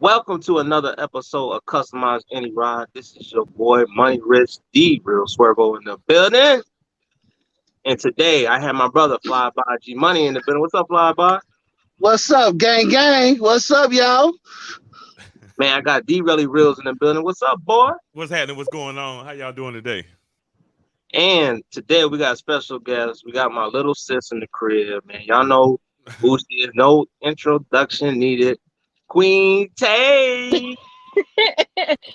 Welcome to another episode of Customize Any Ride. This is your boy Money Rich D Real Swervo in the building. And today I have my brother Fly By G Money in the building. What's up, Fly By? What's up, gang, gang? What's up, y'all? Man, I got D Really Reels in the building. What's up, boy? What's happening? What's going on? How y'all doing today? And today we got a special guest. We got my little sis in the crib, man. Y'all know who she is. No introduction needed. Queen Tayyy.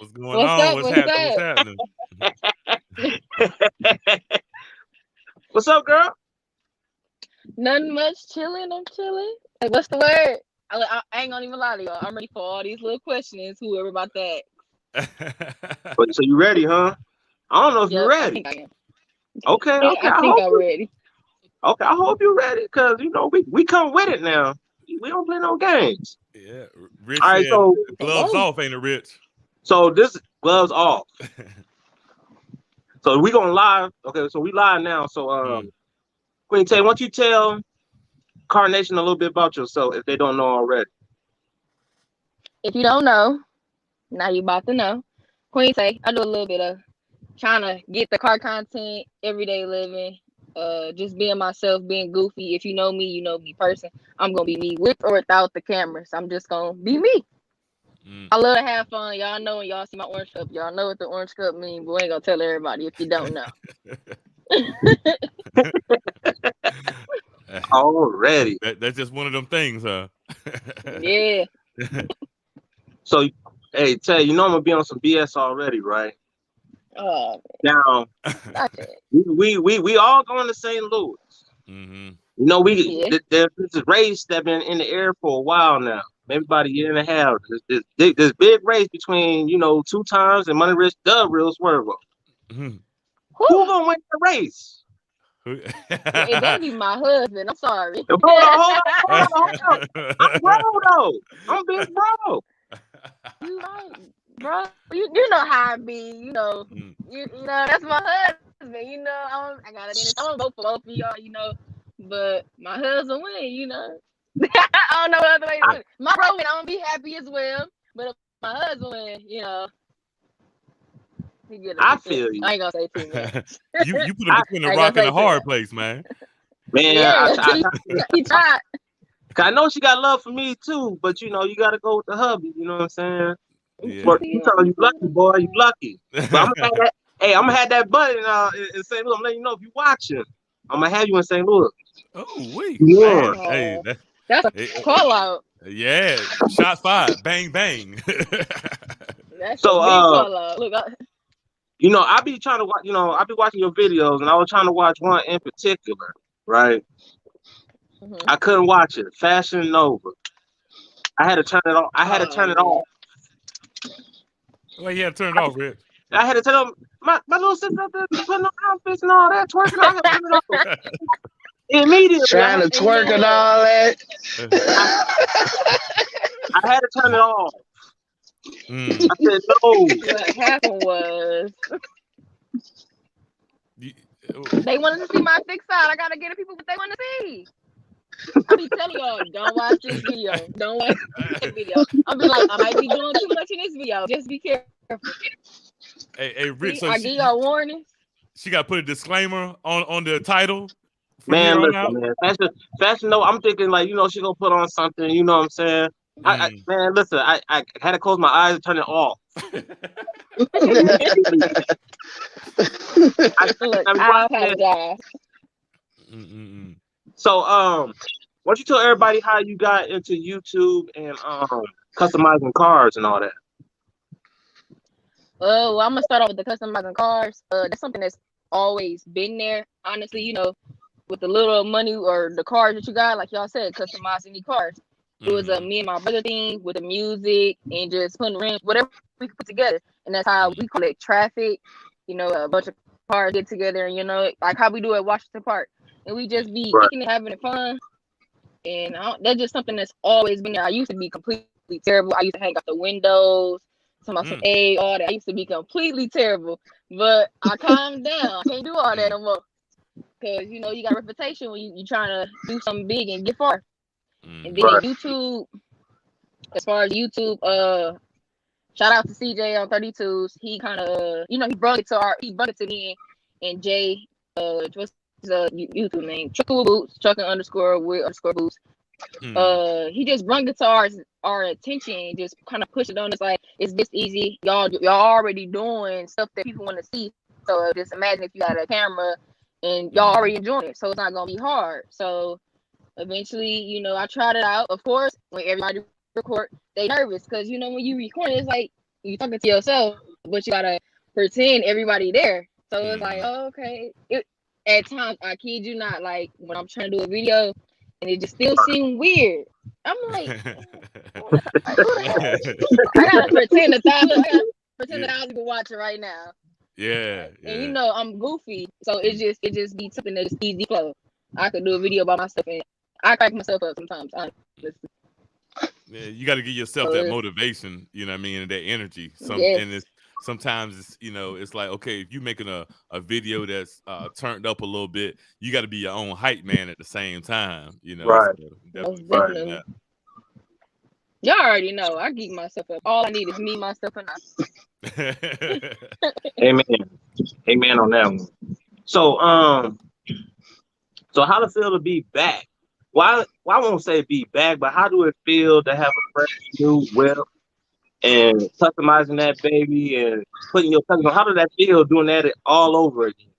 What's going on? What's happening? What's up, girl? Nothing much. Chilling. I'm chilling. Like, what's the word? I ain't gonna even lie to y'all. I'm ready for all these little questions. Whoever about that. So you ready, huh? I don't know if you're ready. I think I am. Okay. I think I'm ready. Okay, I hope you're ready, because you know we come with it now. We don't play no games. Yeah, Rich. All right, so gloves off, ain't it, Rich? So this gloves off. So we going live. Okay, so we live now. So Queen Tay, why don't you tell Carnation a little bit about yourself if they don't know already? If you don't know, now you about to know. Queen say I do a little bit of trying to get the car content, everyday living, just being myself, being goofy. If you know me, you know me person. I'm gonna be me with or without the cameras. I'm just gonna be me. I love to have fun. Y'all know when y'all see my orange cup, y'all know what the orange cup means, but we ain't gonna tell everybody if you don't know. Already. That's just one of them things, huh? Yeah. So, hey, Tay, you know I'm gonna be on some BS already, right? Oh, Now, we all going to St. Louis. Mm-hmm. You know, there's this race that's been in the air for a while now, maybe about a year and a half. This big race between, you know, 2 times and Money Rich the Real Swervo. Mm-hmm. Who gonna win the race? it better be my husband. I'm sorry. Hold on. I'm bro though. I'm big bro. You right, bro. You know how I be. You know, you know that's my husband. You know, I gotta be. I'm gonna vote for both of y'all. You know, but my husband win. You know, I don't know what other way to do it. My bro win. I'm gonna be happy as well. But if my husband win, you know. I feel you. I ain't gonna say too much. you put him between the rock and the hard place, man. Man, yeah, he tried. I know she got love for me too, but you know, you gotta go with the hubby. You know what I'm saying? Yeah. But you tell you lucky, boy. You lucky. But I'm gonna have that button in St. Louis. I'm letting you know if you watching. I'm gonna have you in St. Louis. Oh wait, yeah. Hey, that's a call out. Yeah, shots fired. Bang bang. That's a big call out. Look, you know, I be trying to watch. You know, I be watching your videos, and I was trying to watch one in particular, right? Mm-hmm. I couldn't watch it. Fashion Nova. I had to turn it on. I had to turn it off. Well, you had to turn it off, Rich. I had to tell them my little sister up there putting on outfits and all that twerking. I had to turn it off immediately. Trying to twerk and all that. I had to turn it off. I said no. What happened was they wanted to see my thick side. I gotta get the people what they want to see. I be telling y'all, don't watch this video. Don't watch this video. I'll be like, I might be doing too much in this video. Just be careful. Hey, Rich. I give y'all warnings. She got to put a disclaimer on the title. Man, listen, man. Fashion. No, I'm thinking like, you know, she gonna put on something. You know what I'm saying? Man, listen. I had to close my eyes and turn it off. I apologize. So, why don't you tell everybody how you got into YouTube and customizing cars and all that? Well, I'm gonna start off with the customizing cars. That's something that's always been there. Honestly, you know, with the little money or the cars that you got, like y'all said, customizing the cars. It was a me and my brother thing with the music and just putting rims, whatever we could put together, and that's how we collect traffic. You know, a bunch of cars get together, and you know, like how we do at Washington Park, and we just be kicking it, having it fun. And that's just something that's always been there. I used to be completely terrible. I used to hang out the windows, some all that. I used to be completely terrible, but I calmed down. I can't do all that no more. Because, you know, you got a reputation when you trying to do something big and get far. And then YouTube, as far as YouTube, shout out to CJ on 32s. He kind of, he brought it to me and Jay, what's his YouTube name? Trucker Boots, trucking underscore with underscore boots. He just brought it to our attention and just kind of pushed it on us like it's this easy. Y'all already doing stuff that people want to see. So just imagine if you had a camera and y'all already enjoying it. So it's not gonna be hard. So eventually, I tried it out. Of course, when everybody record, they nervous because when you record, it's like you talking to yourself, but you gotta pretend everybody there. So it's like, oh, okay. At times, I kid you not, like when I'm trying to do a video and it just still seemed weird. I'm like, who the hell? I gotta pretend that I was watching right now. Yeah. And I'm goofy, so it just be something that's easy flow. I could do a video by myself and I crack myself up sometimes. Honestly. Yeah, you got to give yourself that motivation, you know what I mean, and that energy. And sometimes it's like, okay, if you're making a video that's turned up a little bit, you got to be your own hype man at the same time, Right. So definitely. Y'all already know I geek myself up. All I need is me, myself, and I. Amen on that one. So how to feel to be back? Why I won't say be back, but how do it feel to have a fresh new whip and customizing that baby and putting your touch on? How does that feel doing that all over again?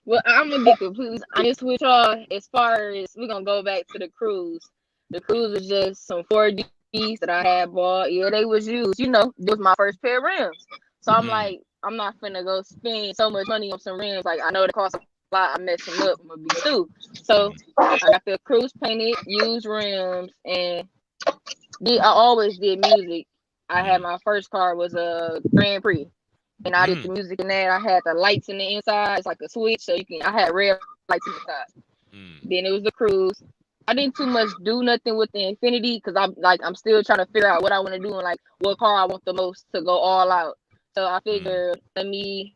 Well, I'm gonna be completely honest with y'all. As far as we're gonna go back to the cruise. The cruise was just some 4Gs that I had bought. Yeah, they was used. It was my first pair of rims. So I'm like, I'm not finna go spend so much money on some rims. Like, I know it costs a lot. I mess them up. I'm gonna be through. So I got the cruise painted, used rims, and I always did music. I had my first car was a Grand Prix. And I did the music in that. I had the lights in the inside. It's like a switch. So I had red lights in the side. Then it was the cruise. I didn't too much do nothing with the Infinity because I'm still trying to figure out what I want to do and like what car I want the most to go all out. So I figured let me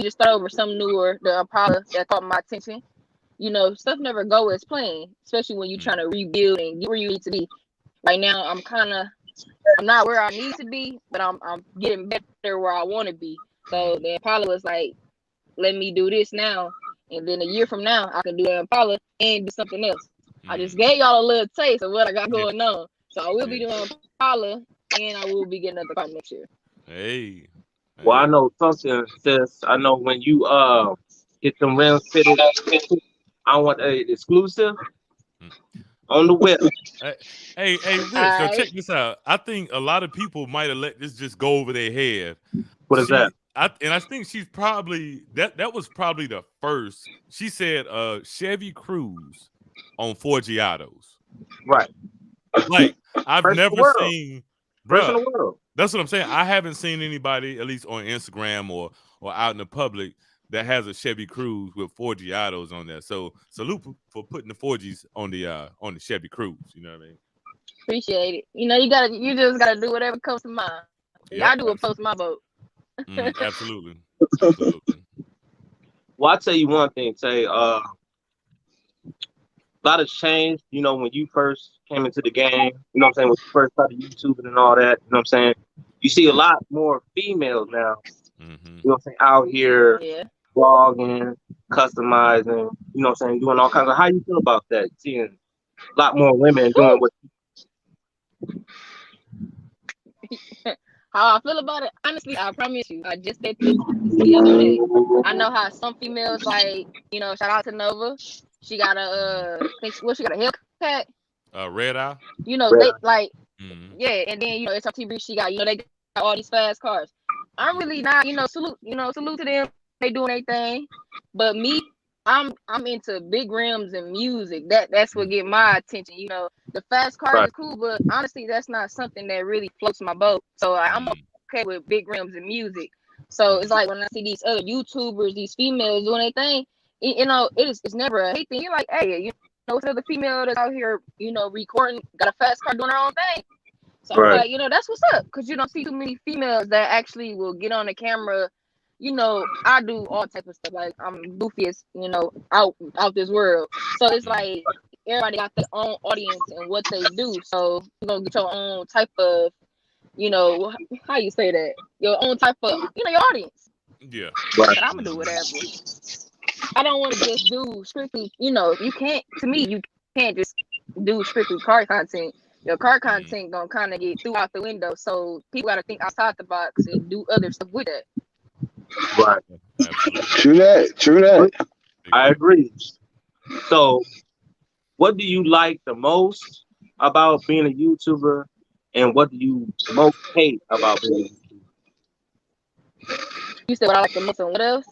just start over some newer, the Impala that caught my attention. Stuff never go as planned, especially when you're trying to rebuild and get where you need to be. Right now, I'm not where I need to be, but I'm getting better where I want to be. So the Impala was like, let me do this now, and then a year from now I can do the Impala and do something else. I just gave y'all a little taste of what I got going on. So I will be doing Impala, and I will be getting another car next year. Hey. Well, I know something, sis. I know when you get them rims fitted, I want an exclusive on the whip. Hey, Rich. So check this out. I think a lot of people might have let this just go over their head. What is that? I think she's probably that was probably the first. She said Chevy Cruze on 4Giatos. Right. Like I've first never seen, first in the world. That's what I'm saying. I haven't seen anybody, at least on Instagram or out in the public, that has a Chevy Cruze with 4Giatos on there. So salute for putting the 4Gs on the Chevy Cruze. You know what I mean? Appreciate it. You just gotta do whatever comes to mind. I do what post my vote. Absolutely. Well, I'll tell you one thing, Tay. A lot has changed, when you first came into the game, you know what I'm saying, when you first started YouTubing and all that, you know what I'm saying? You see a lot more females now, you know what I'm saying, out here vlogging, customizing, you know what I'm saying, doing all kinds of, how you feel about that? Seeing a lot more women doing what How I feel about it? Honestly, I promise you, I just said this the other day. I know how some females shout out to Nova. She got a Hellcat. Red Eye. They like, and then SRT she got, they got all these fast cars. I'm really not, salute to them. They doing their thing, but me, I'm into big rims and music. That's what get my attention. The fast cars are cool, but honestly, that's not something that really floats my boat. So I'm okay with big rims and music. So it's like when I see these other YouTubers, these females doing their thing, it's never a hate thing. You're like, hey, it's another female that's out here, recording, got a fast car doing her own thing. So I'm like, that's what's up, because you don't see too many females that actually will get on the camera. I do all type of stuff. Like I'm goofy as, out this world. So it's like everybody got their own audience and what they do. So you're gonna get your own type of, you know, how you say that? Your own type of, you know, your audience. Yeah. But I'm gonna do whatever. I don't want to just do strictly, you know, you can't, to me, you can't just do strictly car content. Your car content gonna kind of get threw out the window. So people gotta think outside the box and do other stuff with it. Right. Absolutely. True that. I agree. So, what do you like the most about being a YouTuber, and what do you most hate about being a YouTuber? You said what I like the most and what else?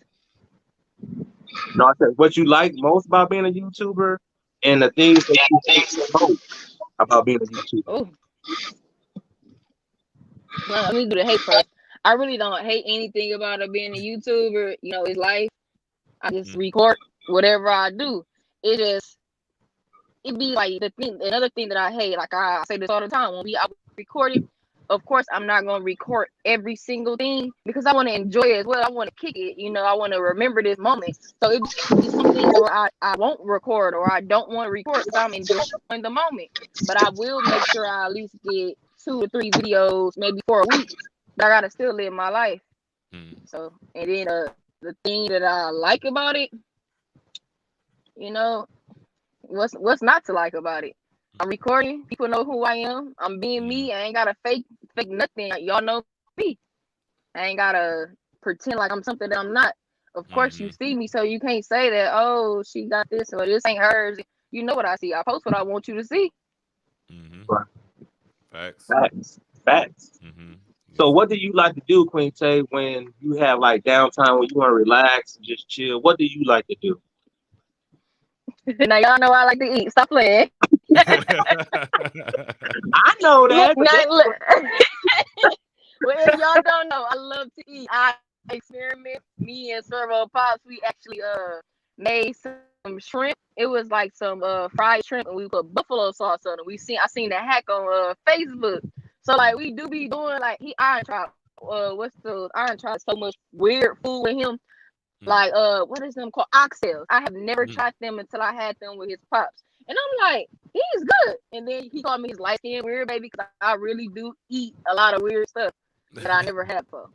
No, I said what you like most about being a YouTuber, and the things that you hate the most about being a YouTuber. Oh, well, let me do the hate first. I really don't hate anything about it being a YouTuber. You know, it's life. I just record whatever I do. It be like another thing that I hate. Like I say this all the time when we out recording. Of course, I'm not gonna record every single thing because I want to enjoy it as well. I want to kick it. You know, I want to remember this moment. So it be some things where I won't record or I don't want to record because I'm enjoying the moment. But I will make sure I at least get 2 or 3 videos, maybe 4 a week. But I gotta still live my life. So, and then the thing that I like about it, you know, what's not to like about it? I'm recording. People know who I am. I'm being me. I ain't gotta fake nothing. Y'all know me. I ain't gotta pretend like I'm something that I'm not. Of course, you see me, so you can't say that. Oh, she got this or this ain't hers. You know what I see. I post what I want you to see. Right. Facts. So, what do you like to do, Queen Tay, when you have like downtime, when you want to relax and just chill? What do you like to do? Now y'all know I like to eat. Stop playing. I know that. Well, if y'all don't know, I love to eat. I experiment. Me and Servo Pops, we actually made some shrimp. It was like some fried shrimp, and we put buffalo sauce on it. I seen the hack on Facebook. So like we do be doing like iron tried so much weird food with him. Like what is them called? Oxtails. I have never tried them until I had them with his pops. And I'm like, he's good. And then he called me his light skin weird baby because I really do eat a lot of weird stuff that I never had for.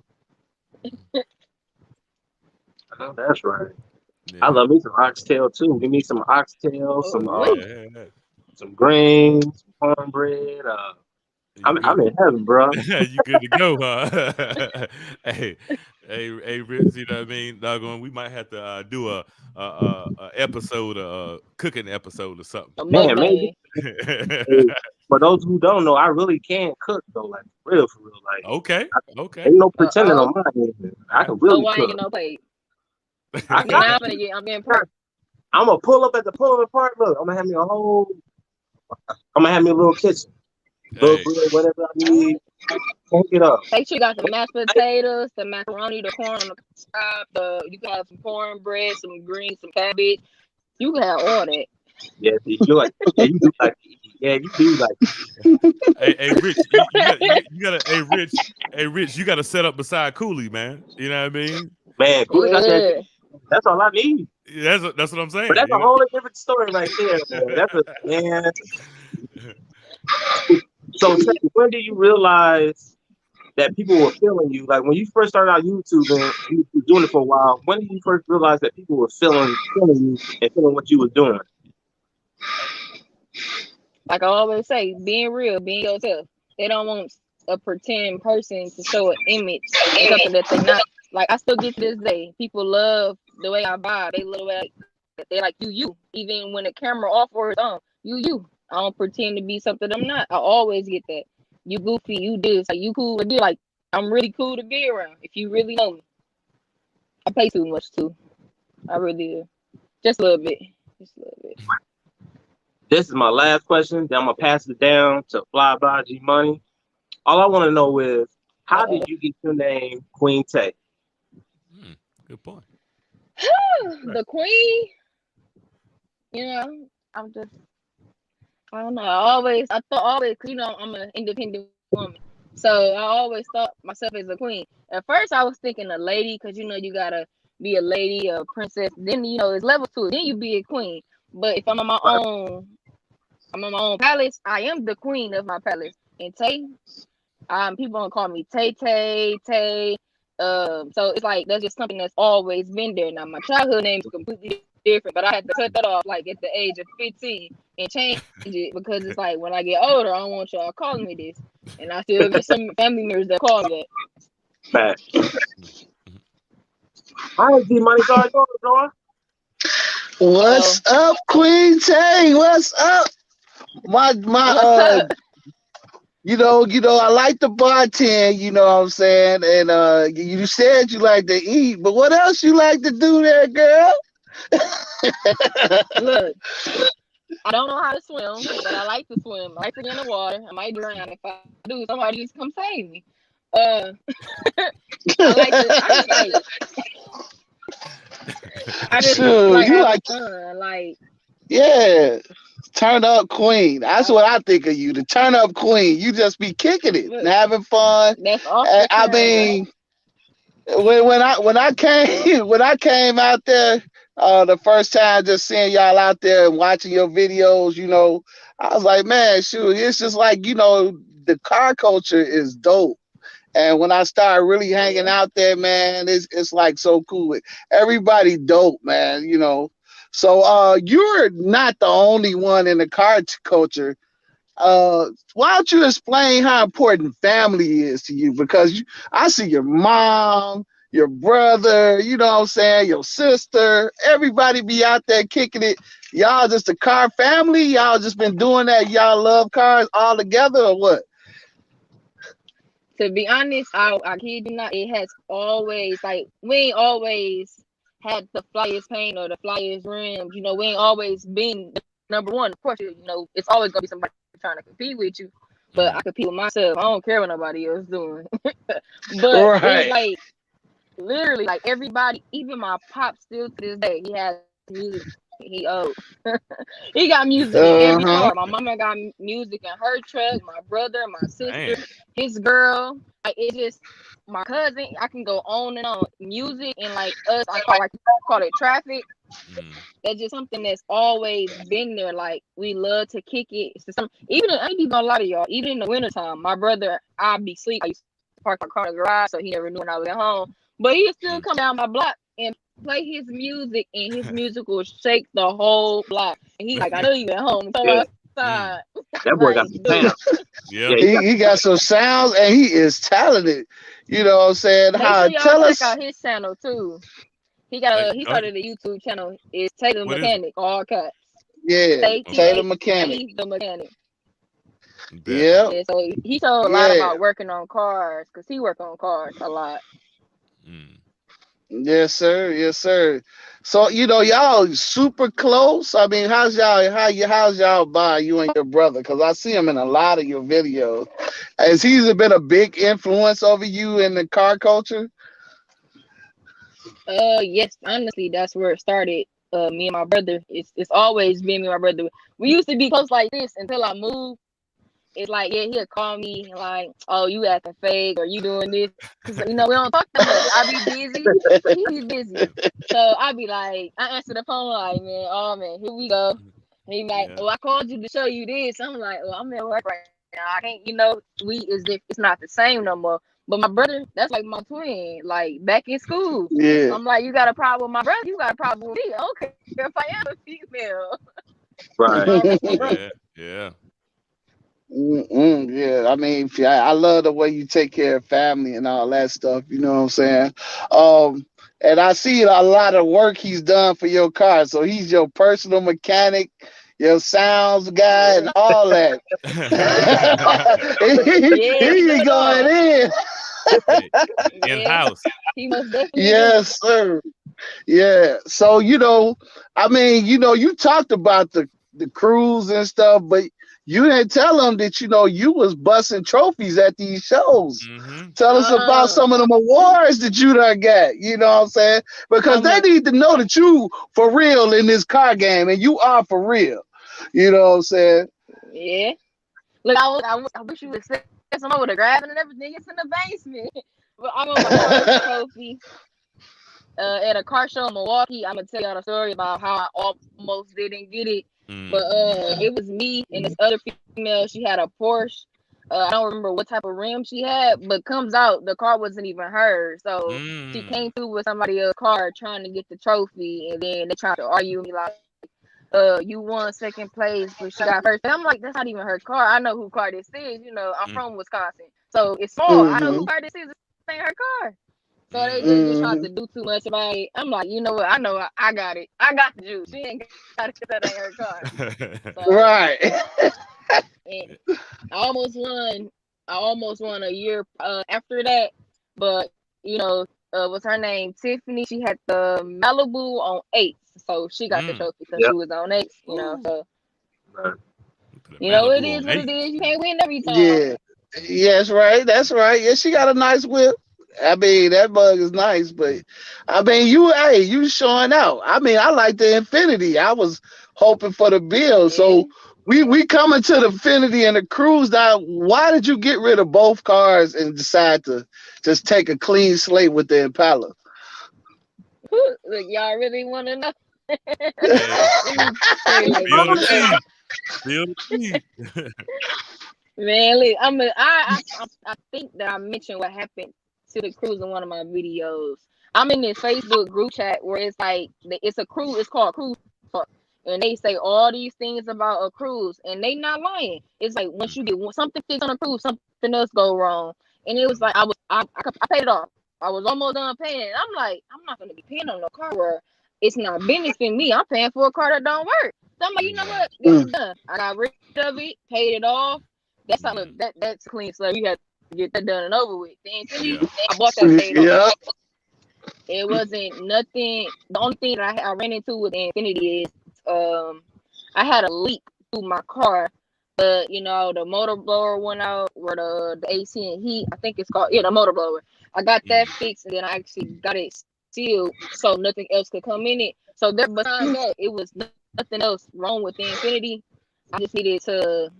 Oh, that's right. Yeah. I love me some oxtail too. Give me some oxtail, some greens, some cornbread. I'm in heaven, bro. You good to go, huh? hey, Rich, you know what I mean? Doggone, we might have to do a episode, a cooking episode or something. Man, maybe. For those who don't know, I really can cook though, like for real. Like okay. Ain't no pretending on my end. I can really cook. Ain't no plate. I'm getting perfect. I'm gonna pull up at the pulling part. Look, I'm gonna have me a little kitchen. Little bread, whatever I need. Cook it up. Make sure you got the mashed potatoes, the macaroni, the corn on the top. You can have some cornbread, some greens, some cabbage. You can have all that. Yeah, you do like. Hey, Rich, you gotta. Hey, Rich, you gotta set up beside Cooley, man. You know what I mean? Man, Cooley got that. That's all I need. Yeah, that's what I'm saying. But that's a whole different story right there, man. So, when did you realize that people were feeling you? Like when you first started out YouTube and you were doing it for a while, when did you first realize that people were feeling you and feeling what you were doing? Like I always say, being real, being yourself. They don't want a pretend person to show an image and something that they're not. Like I still get to this day. People love the way I vibe. They love the way they like you. Even when the camera off or it's on, you. I don't pretend to be something I'm not. I always get that. You goofy, you this, like you cool to be like. I'm really cool to be around. If you really know me, I pay too much too. I really do. Just a little bit. This is my last question. Then I'm gonna pass it down to Fly by G Money. All I want to know is, how did you get your name, Queen Tay? Good point. The Queen. You know, I don't know. I thought always, you know, I'm an independent woman. So I always thought myself as a queen. At first, I was thinking a lady, because, you know, you got to be a lady, a princess. Then, you know, it's level 2. Then you be a queen. But if I'm on my own, I'm in my own palace. I am the queen of my palace. And Tay, people don't call me Tay. So it's like that's just something that's always been there. Now my childhood name is completely different, but I had to cut that off like at the age of 15 and change it because it's like when I get older, I don't want y'all calling me this, and I still get some family members that call me that. Hi, D Money, how you doing? What's up, Queen Tay? What's up? My What's up? I like the bartend, you know what I'm saying? And you said you like to eat, but what else you like to do there, girl? Look, I don't know how to swim, but I like to swim. I like to get in the water. I might drown if I do. Somebody just come save me. I just Shoot, like you having like fun. Like, yeah. Turn up queen. That's what I think of you. The turn up queen. You just be kicking it and look, having fun. that's off the I turn, mean, when I came when I came out there the first time, just seeing y'all out there and watching your videos, I was like, man, shoot, it's just like the car culture is dope. And when I started really hanging Yeah. out there, man, it's like so cool. Everybody dope, man. So you're not the only one in the car culture. Why don't you explain how important family is to you? Because I see your mom, your brother, you know what I'm saying, your sister, everybody be out there kicking it. Y'all just a car family? Y'all just been doing that? Y'all love cars all together or what? To be honest, I kid you not, it has always like we ain't always had the flyest paint or the flyest rims. We ain't always been number one. Of course, it's always gonna be somebody trying to compete with you. But I compete with myself. I don't care what nobody else doing. But it's Right. like literally like everybody, even my pop still to this day, he has music. He he got music in every Uh-huh. car. My mama got music in her truck. My brother, my sister, Man. his girl. Like it's just my cousin. I can go on and on. Music and like us, call it traffic. Mm. That's just something that's always been there. Like we love to kick it. It's just even I ain't even gonna lie to y'all. Even in the wintertime, my brother, I'd be asleep. I used to park my car in the garage, so he never knew when I was at home. But he'd still come down my block and play his music, and his music will shake the whole block. And he like, I know you at home. Come Yeah, outside. that boy got Like, some dude. sound. Yeah. Yeah, He got some sounds and he is talented. You know what I'm saying? Make sure y'all Tell check us. out his channel too. Like, He started a YouTube channel. It's Taylor what is it? Mechanic, all caps. Yeah, Tay Taylor Okay. Mechanic. T the mechanic. Bet. Yeah, Yeah, so he told a lot yeah. about working on cars because he work on cars a lot. Mm. Yes, sir. Yes, sir. So y'all super close. I mean, how's y'all bond, you and your brother? Because I see him in a lot of your videos. Has he been a big influence over you in the car culture? Yes, honestly, that's where it started. Me and my brother. It's always been me and my brother. We used to be close like this until I moved. It's like, yeah, he'll call me like, oh, you acting fake or you doing this. Cause we don't talk that much. I be busy. He be busy. So I be like, I answer the phone like, man, oh man, here we go. And he be like, Yeah. oh, I called you to show you this. I'm like, oh, I'm at work right now. I can't, we is if it's not the same no more. But my brother, that's like my twin. Like back in school, Yeah. I'm like, you got a problem with my brother? You got a problem with me? I don't care if I am a female. right. Yeah. Yeah. Yeah, I mean, I love the way you take care of family and all that stuff. You know what I'm saying? Um, and I see a lot of work he's done for your car. So he's your personal mechanic, your sounds guy, Yeah, and all that. yeah, he He does it going all. in. Hey, in Yeah, house. he most definitely do. Yes, sir. Yeah. So, I mean, you talked about the cruise and stuff, but you didn't tell them that, you was busting trophies at these shows. Mm-hmm. Tell us about Uh, some of them awards that you done got. You know what I'm saying? Because I'm they a need to know that you for real in this car game, and you are for real. You know what I'm saying? yeah. Look, I wish you would say some. I would have grabbed it and everything. It's in the basement. But I won my first trophy at a car show in Milwaukee. I'm gonna tell y'all the story about how I almost didn't get it. But it was me and this other female. She had a Porsche. I don't remember what type of rim she had, but comes out the car wasn't even hers. So she came through with somebody else's car trying to get the trophy, and then they tried to argue with me like, you won second place, but she got first. And I'm like, that's not even her car. I know who car this is. You know, I'm from Wisconsin, so it's small. I know who car this is. This ain't her car. So they just tried to do too much about it. I'm like, you know what? I know I got it. I got the juice. She ain't got it. That ain't her car. So, Right. and I almost won a year after that. But you know, what's her name? Tiffany. She had the Malibu on 8, so she got the trophy because she was on 8. You know, so you know it is what it is. You can't win every time. Yeah. Yes, right. That's right. Yeah, she got a nice whip. I mean, that bug is nice, but I mean, you showing out. I mean, I like the Infiniti. I was hoping for the bill. So we coming to the Infiniti and the Cruise now. Why did you get rid of both cars and decide to just take a clean slate with the Impala? Look, y'all really want to know? Man, look, I think that I mentioned what happened to the Cruise in one of my videos. I'm in this Facebook group chat where it's like it's a cruise. It's called Cruise Talk, and they say all these things about a cruise, and they not lying. It's like once you get something fixed on a cruise, something else go wrong, and it was like I paid it off. I was almost done paying it. I'm like, I'm not gonna be paying on a car where it's not benefiting me. I'm paying for a car that don't work. So I'm like, you know what? It's done. I got rid of it, paid it off. That's how that's clean slate. You have to get that done and over with. I bought that paid off. It wasn't nothing. The only thing that I ran into with the Infiniti is I had a leak through my car. You know, the motor blower went out where the AC and heat, I think it's called, the motor blower. I got that fixed, and then I actually got it sealed so nothing else could come in it. So besides that, it was nothing else wrong with the Infiniti. I just needed to,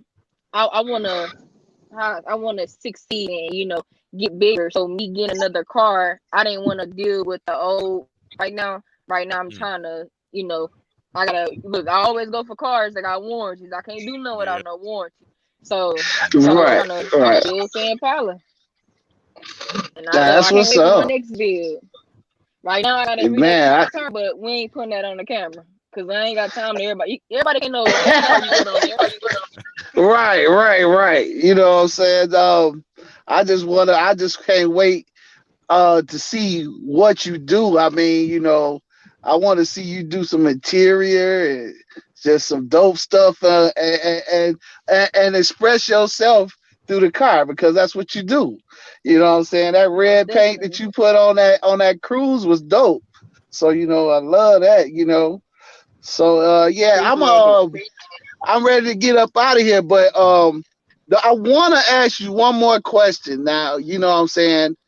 I want to succeed and, you know, get bigger. So me getting another car, I didn't want to deal with the old right now. I'm trying to, you know, I gotta look. I always go for cars that got warranties. I can't do nothing without no warranty. So I'm trying to build for Impala. And that's what's up. For my next build. Right now I got a car, but we ain't putting that on the camera because I ain't got time to everybody can know Right. You know what I'm saying? I just can't wait to see what you do. I mean, you know, I want to see you do some interior and just some dope stuff and express yourself through the car because that's what you do. You know what I'm saying? That red paint that you put on that Cruise was dope. So, you know, I love that, you know. So I'm ready to get up out of here, but I want to ask you one more question. Now, you know what I'm saying?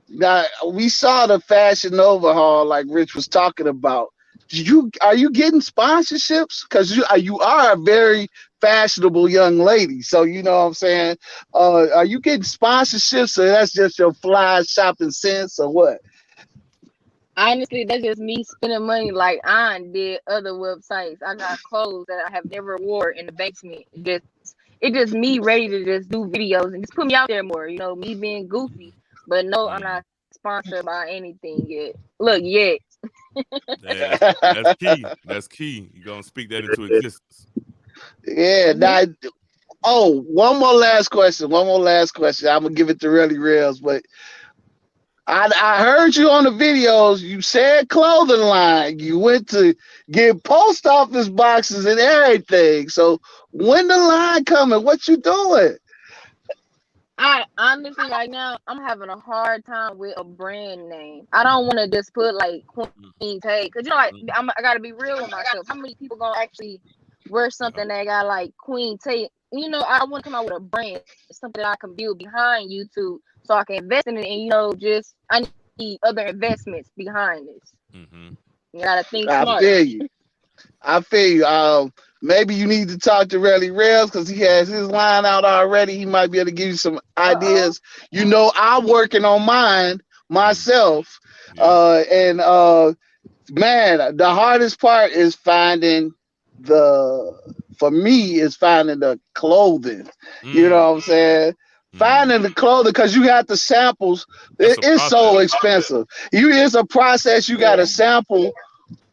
Now we saw the fashion overhaul, like Rich was talking about. Are you getting sponsorships? Because you are a very fashionable young lady. So you know what I'm saying. Are you getting sponsorships, or that's just your fly shopping sense, or what? Honestly, that's just me spending money like I did other websites. I got clothes that I have never wore in the basement. It's just me ready to just do videos and just put me out there more. You know, me being goofy. But no, I'm not sponsored by anything yet. Look, yet. That's key. That's key. You're gonna speak that into existence. Yeah. One more last question. I'm gonna give it to Really Reels, but I heard you on the videos. You said clothing line. You went to get post office boxes and everything. So when the line coming? What you doing? I honestly right now I'm having a hard time with a brand name. I don't want to just put like Queen Tayyy because you know I gotta be real with myself. How many people gonna actually wear something that got like Queen Tayyy? You know, I want to come out with a brand, something that I can build behind YouTube, so I can invest in it. And you know, I need other investments behind this. You gotta think smart. I feel you. Maybe you need to talk to Really Reels because he has his line out already. He might be able to give you some ideas. You know, I'm working on mine myself. Man, the hardest part is finding for me is finding the clothing. You know Mm, what I'm saying? mm. Finding the clothing because you have the samples. That's It a is process. so expensive. It's a process. You got to Yeah. sample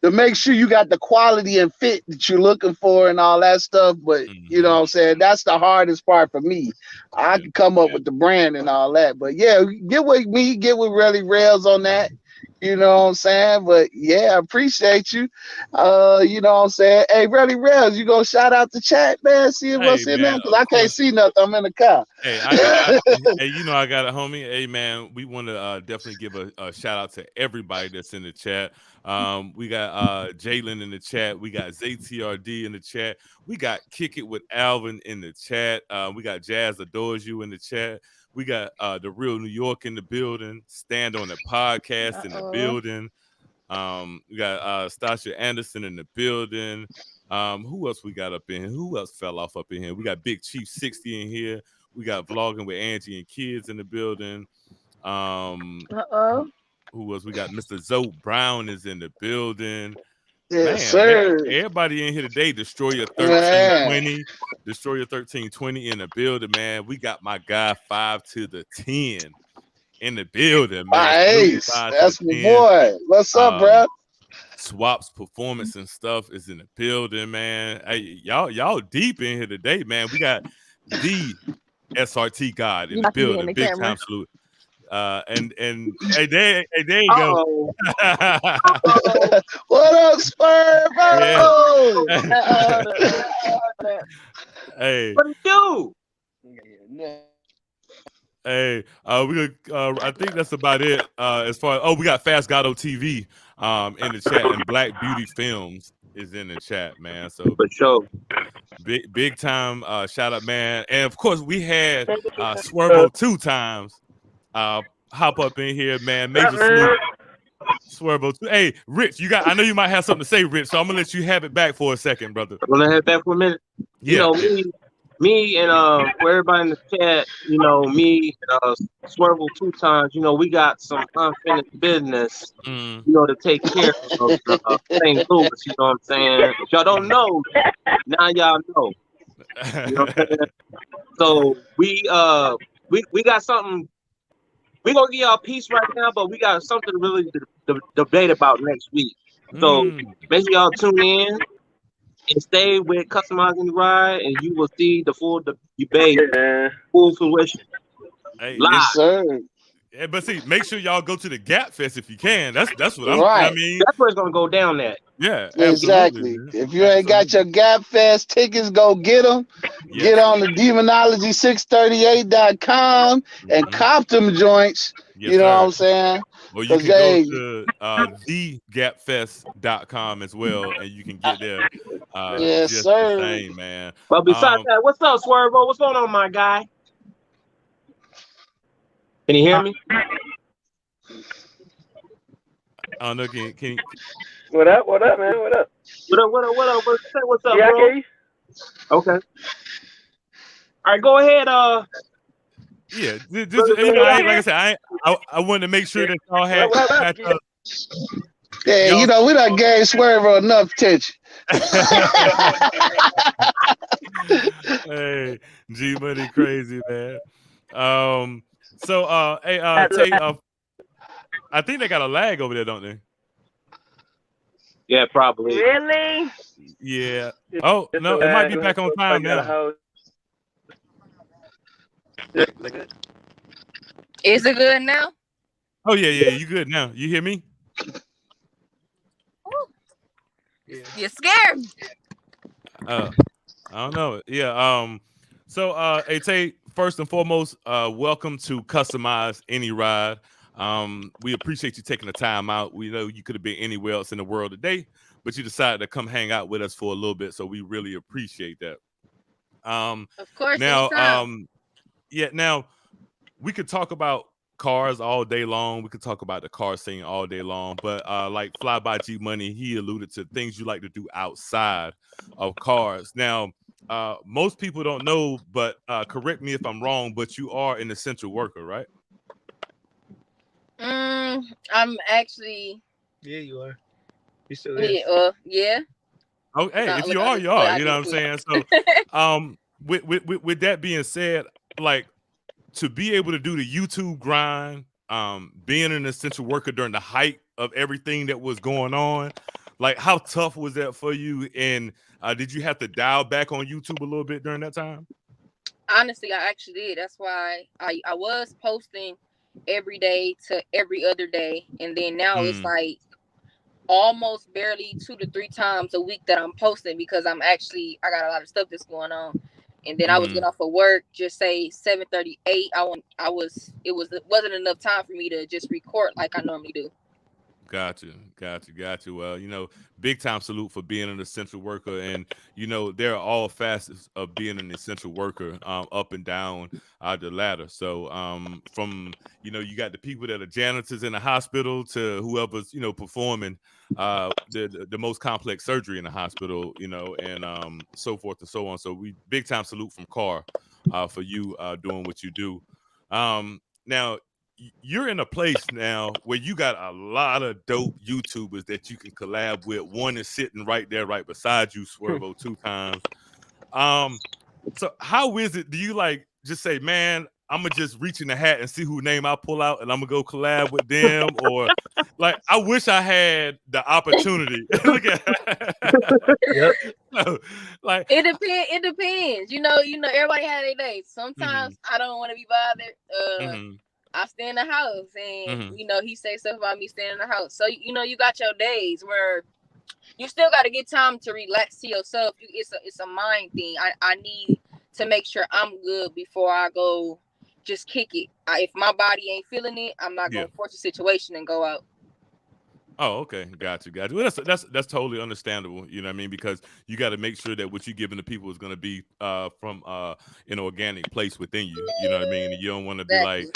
to make sure you got the quality and fit that you're looking for and all that stuff. But you know Hmm. what I'm saying? That's the hardest part for me. I Yeah. can come up with the brand and all that. But yeah, get with me, get with Really Rails on that. You know what I'm saying? But yeah, I appreciate you. You know what I'm saying? Hey, Really Rails, you gonna shout out the chat, man? See Hey what's in there? man, Because of I can't course. see nothing. I'm in the car. Hey, hey, I got it, homie. Hey, man, we want to definitely give a shout out to everybody that's in the chat. We got Jalen in the chat. We got ZTRD in the chat. We got Kick It with Alvin in the chat. We got Jazz Adores You in the chat. We got the Real New York in the building. Stand on the podcast in the Uh-oh. building. We got Stasha Anderson in the building. Who else we got up in here? Who else fell off up in here? We got Big Chief 60 in here. We got Vlogging with Angie and Kids in the building. Uh-oh. Who else? We got Mr. Zoe Brown is in the building. Yes, Man, sir. everybody in here today. Destroyer Man. 1320. Destroyer 1320 in the building, man. We got my guy 5 to the 10 in the building, man. My Salute ace. 5 to the That's my 10. boy. What's up, Um, bro? Swap's performance and stuff is in the building, man. Hey, y'all deep in here today, man. We got the SRT God in You the about to be in building. the Big camera. time salute. And there you go. Uh-oh. Uh-oh. What up, Spur, Yeah. bro? Hey, What it do? hey, I think that's about it. As far we got Fast Gato TV in the chat, and Black Beauty Films is in the chat, man. So For sure. big time shout out, man. And of course we had Swervo 2 times hop up in here, man. Major salute. Swervo 2. Hey, Rich, I know you might have something to say, Rich, so I'm gonna let you have it back for a second, brother. I'm gonna head back for a minute. You Yeah, know, yeah. me and for everybody in the chat, you know, me and Swervel 2 times, you know, we got some unfinished business, Mm. you know, to take care of St. Louis, you know what I'm saying? If y'all don't know, now y'all know. You know what I'm saying? So we got something. We gonna give y'all peace right now, but we got something to really debate about next week. So Mm. make sure y'all tune in and stay with customizing the ride, and you will see the full debate, full fruition Hey, Yes, and live. sir. but see, make sure y'all go to the Gap Fest if you can. That's what I Right. mean. That's where it's gonna go down at. Yeah, absolutely, Exactly. man. If you ain't got Absolutely. your Gap Fest tickets, go get them. Get Yes. on the demonology638.com and Hmm. cop them joints. Yes, You know what sir. I'm saying? Or you Because can go they, to thegapfest.com as well, and you can get there yes, just the sir. same, man. But besides Um, that, what's up, Swervo? What's going on, my guy? Can you hear me? I don't know. Can What up? What up, man? What up? What up? What up? What up? What's up, Yeah, I bro? can you. Okay. All right, go ahead. yeah, just Brother, like I said, I wanted to make sure that y'all What up? What up? had Yeah, you y'all. know, we done gave Swervo enough attention. Hey, G Money crazy, man. So hey, Tay, I think they got a lag over there, don't they? yeah, probably. Really? Yeah. Oh It's no, it might be back on time now. Is it good now? Oh yeah, you good now. You hear me? You scared me. I don't know. Yeah. So hey Tay, first and foremost, welcome to Customize Any Ride. We appreciate you taking the time out. We know you could have been anywhere else in the world today, but you decided to come hang out with us for a little bit, so we really appreciate that. Of course, Now, anytime. now we could talk about cars all day long. We could talk about the car scene all day long, but like Fly by G Money, he alluded to things you like to do outside of cars. Now, most people don't know, but correct me if I'm wrong, but you are an essential worker, right? I'm actually. Yeah, you are. You still is. Yeah. Oh, hey, if you are, you are. You know what I'm saying? So, with that being said, like to be able to do the YouTube grind, being an essential worker during the height of everything that was going on, like how tough was that for you? And did you have to dial back on YouTube a little bit during that time? Honestly, I actually did. That's why I was posting every day to every other day, and then now it's like almost barely 2 to 3 times a week that I'm posting because I got a lot of stuff that's going on. And then I was getting off of work, just say 7:38. It wasn't enough time for me to just record like I normally do. Got you. Well, you know, big time salute for being an essential worker. And, you know, there are all facets of being an essential worker, up and down the ladder. So from, you know, you got the people that are janitors in the hospital to whoever's, you know, performing the most complex surgery in the hospital, you know, and so forth and so on. So we big time salute from Carr for you doing what you do. Now, you're in a place now where you got a lot of dope YouTubers that you can collab with. One is sitting right there, right beside you, Swervo 2 times. So how is it? Do you like just say, man, I'm gonna just reach in the hat and see who name I pull out, and I'm gonna go collab with them, or like I wish I had the opportunity. Look at Yep. so, like It depends. You know, everybody had their days. Sometimes I don't want to be bothered. I stay in the house, and you know, he say stuff about me staying in the house. So you know, you got your days where you still got to get time to relax to yourself. It's a mind thing. I need to make sure I'm good before I go just kick it. If my body ain't feeling it, I'm not gonna force a situation and go out. Oh, okay, got you. Well, that's totally understandable. You know what I mean? Because you got to make sure that what you're giving to people is going to be from an organic place within you. You know what I mean? And you don't want to be like,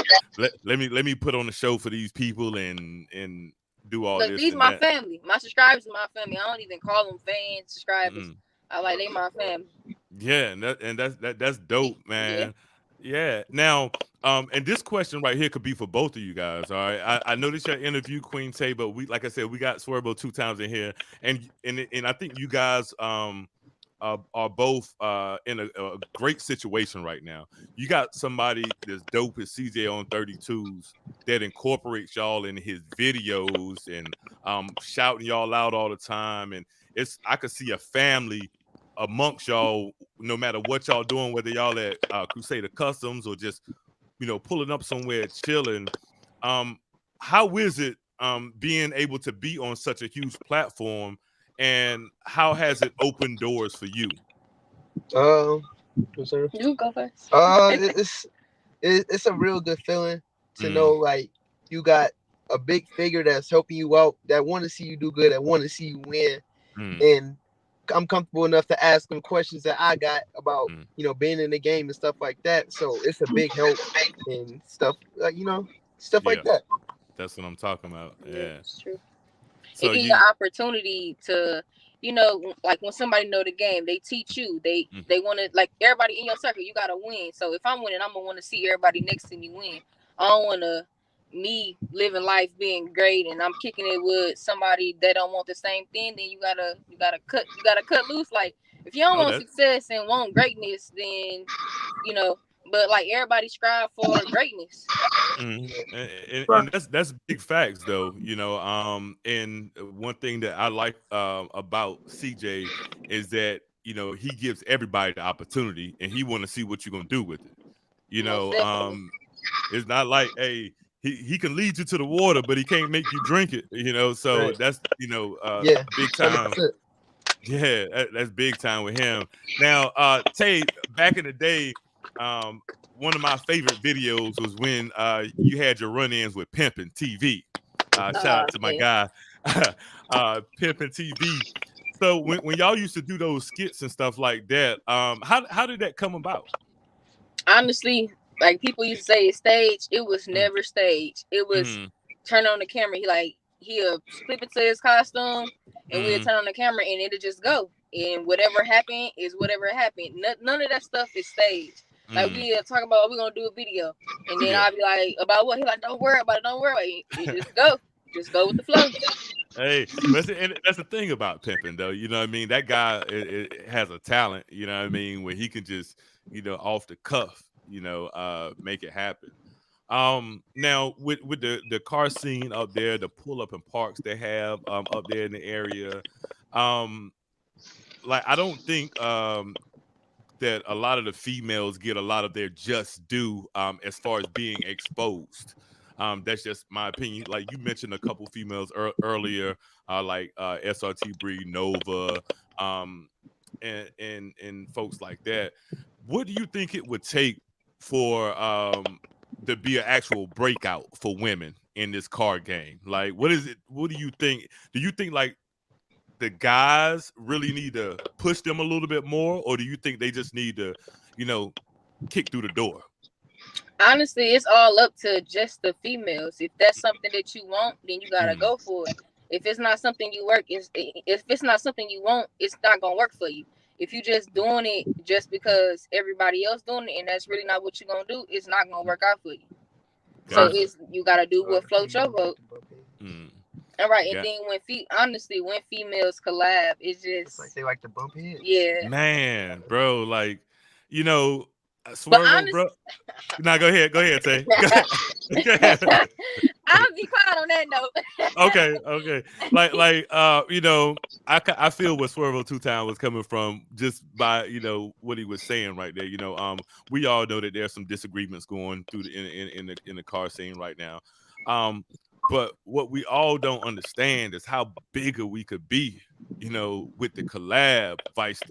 let me put on a show for these people and do all Look, this. these and my that. family. My subscribers are my family. I don't even call them fans, subscribers. I like they my family. Yeah, and that's dope, man. Yeah. Now, and this question right here could be for both of you guys. All right. I noticed your interview, Queen Tayyy, but like I said, we got Swervo 2 times in here, and I think you guys are both in a great situation right now. You got somebody that's dope as CJ on 32s that incorporates y'all in his videos and shouting y'all out all the time, and I could see a family amongst y'all, no matter what y'all doing, whether y'all at Crusader Customs or just, you know, pulling up somewhere chilling. How is it being able to be on such a huge platform, and how has it opened doors for you? You go first. It's a real good feeling to know like you got a big figure that's helping you out, that want to see you do good, that want to see you win, and I'm comfortable enough to ask them questions that I got about, you know, being in the game and stuff like that. So it's a big help and stuff, you know, stuff like that. That's what I'm talking about. Yeah, it's true. So it gives you the opportunity to, you know, like when somebody know the game, they teach you. They want to, like everybody in your circle, you gotta win. So if I'm winning, I'm gonna want to see everybody next to me win. I don't want to me living life being great and I'm kicking it with somebody that don't want the same thing. Then you gotta cut loose. Like if you don't want success and want greatness, then you know. But like everybody strive for greatness. And that's big facts though, you know. And one thing that I like about CJ is that, you know, he gives everybody the opportunity and he want to see what you're gonna do with it. You know, it's not like, hey, he can lead you to the water, but he can't make you drink it, you know. So that's, you know, big time. 100%. Yeah, that's big time with him. Now, Tayyy, back in the day, one of my favorite videos was when you had your run-ins with Pimpin' TV. Shout out to my guy, Pimpin' TV. So when y'all used to do those skits and stuff like that, how did that come about? Honestly, like people used to say it's staged. It was never staged. It was turn on the camera. He'll flip it to his costume, and we'll turn on the camera, and it'll just go. And whatever happened is whatever happened. None of that stuff is staged. Like we'll talk about, we're gonna do a video, and then I'll be like, about what? He like, don't worry about it. Don't worry about it. Just go with the flow. Hey, and that's the thing about pimping, though. You know what I mean? That guy it has a talent. You know what I mean? Where he can just, off the cuff, make it happen. Now with the car scene up there, the pull up and parks they have up there in the area, like I don't think that a lot of the females get a lot of their just due as far as being exposed. That's just my opinion. Like you mentioned a couple females earlier, like SRT Bree, Nova, and folks like that. What do you think it would take for to be an actual breakout for women in this card game? Like, what is it? What do you think? Do you think like the guys really need to push them a little bit more, or do you think they just need to, kick through the door? Honestly, it's all up to just the females. If that's something that you want, then you gotta go for it. If it's not something you if it's not something you want, it's not gonna work for you. If you just doing it just because everybody else doing it, and that's really not what you're gonna do, it's not gonna work out for you. Gotcha. So you gotta do what floats your boat. All right, and then when females collab, it's just like they like to bump heads. Yeah, man, bro, like Swervo, bro. Nah, go ahead, Tay. Go ahead. I'll be quiet on that note. Okay. Like, I feel what Swervo Two Time was coming from just by what he was saying right there. We all know that there's some disagreements going through in the car scene right now. But what we all don't understand is how bigger we could be, with the collab, vice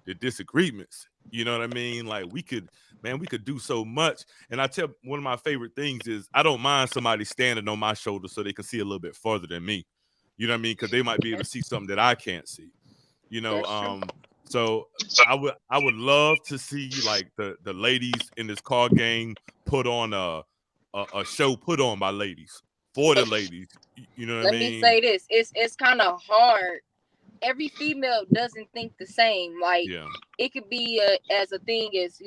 the disagreements. You know what I mean? Like we could do so much. And I tell one of my favorite things is I don't mind somebody standing on my shoulder so they can see a little bit further than me. You know what I mean? Because they might be able to see something that I can't see. So I would love to see like the ladies in this card game put on a show put on by ladies for the ladies. You know what I mean? Let me say this. It's kind of hard. Every female doesn't think the same. Like it could be as a thing as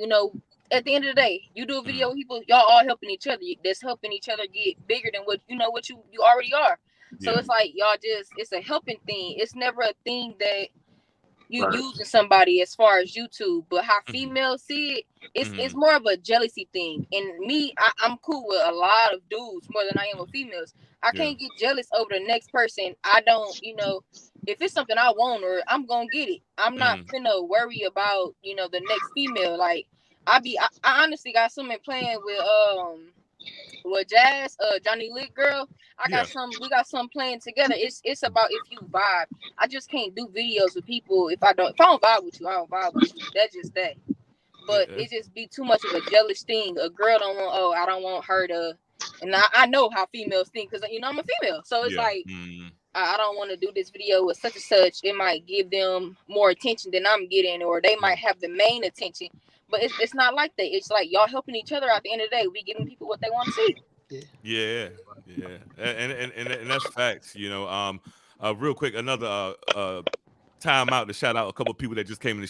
at the end of the day, you do a video with people, y'all all helping each other. That's helping each other get bigger than what you already are. So it's like y'all it's a helping thing. It's never a thing that you using somebody as far as YouTube, but how females see it, it's more of a jealousy thing. And me, I'm cool with a lot of dudes more than I am with females. I can't get jealous over the next person. I don't, if it's something I want or I'm gonna get it. I'm not finna worry about, the next female. Like I honestly got something playing with Jazz, Johnny Lick girl. We got some playing together. It's about if you vibe. I just can't do videos with people if I don't vibe with you, I don't vibe with you. That's just that. But it just be too much of a jealous thing. A girl don't want, I don't want her to, and I know how females think because I'm a female. So it's like I don't want to do this video with such and such. It might give them more attention than I'm getting, or they might have the main attention. But it's not like that. It's like y'all helping each other. At the end of the day, we giving people what they want to see. Yeah, and that's facts. Real quick, another time out to shout out a couple of people that just came in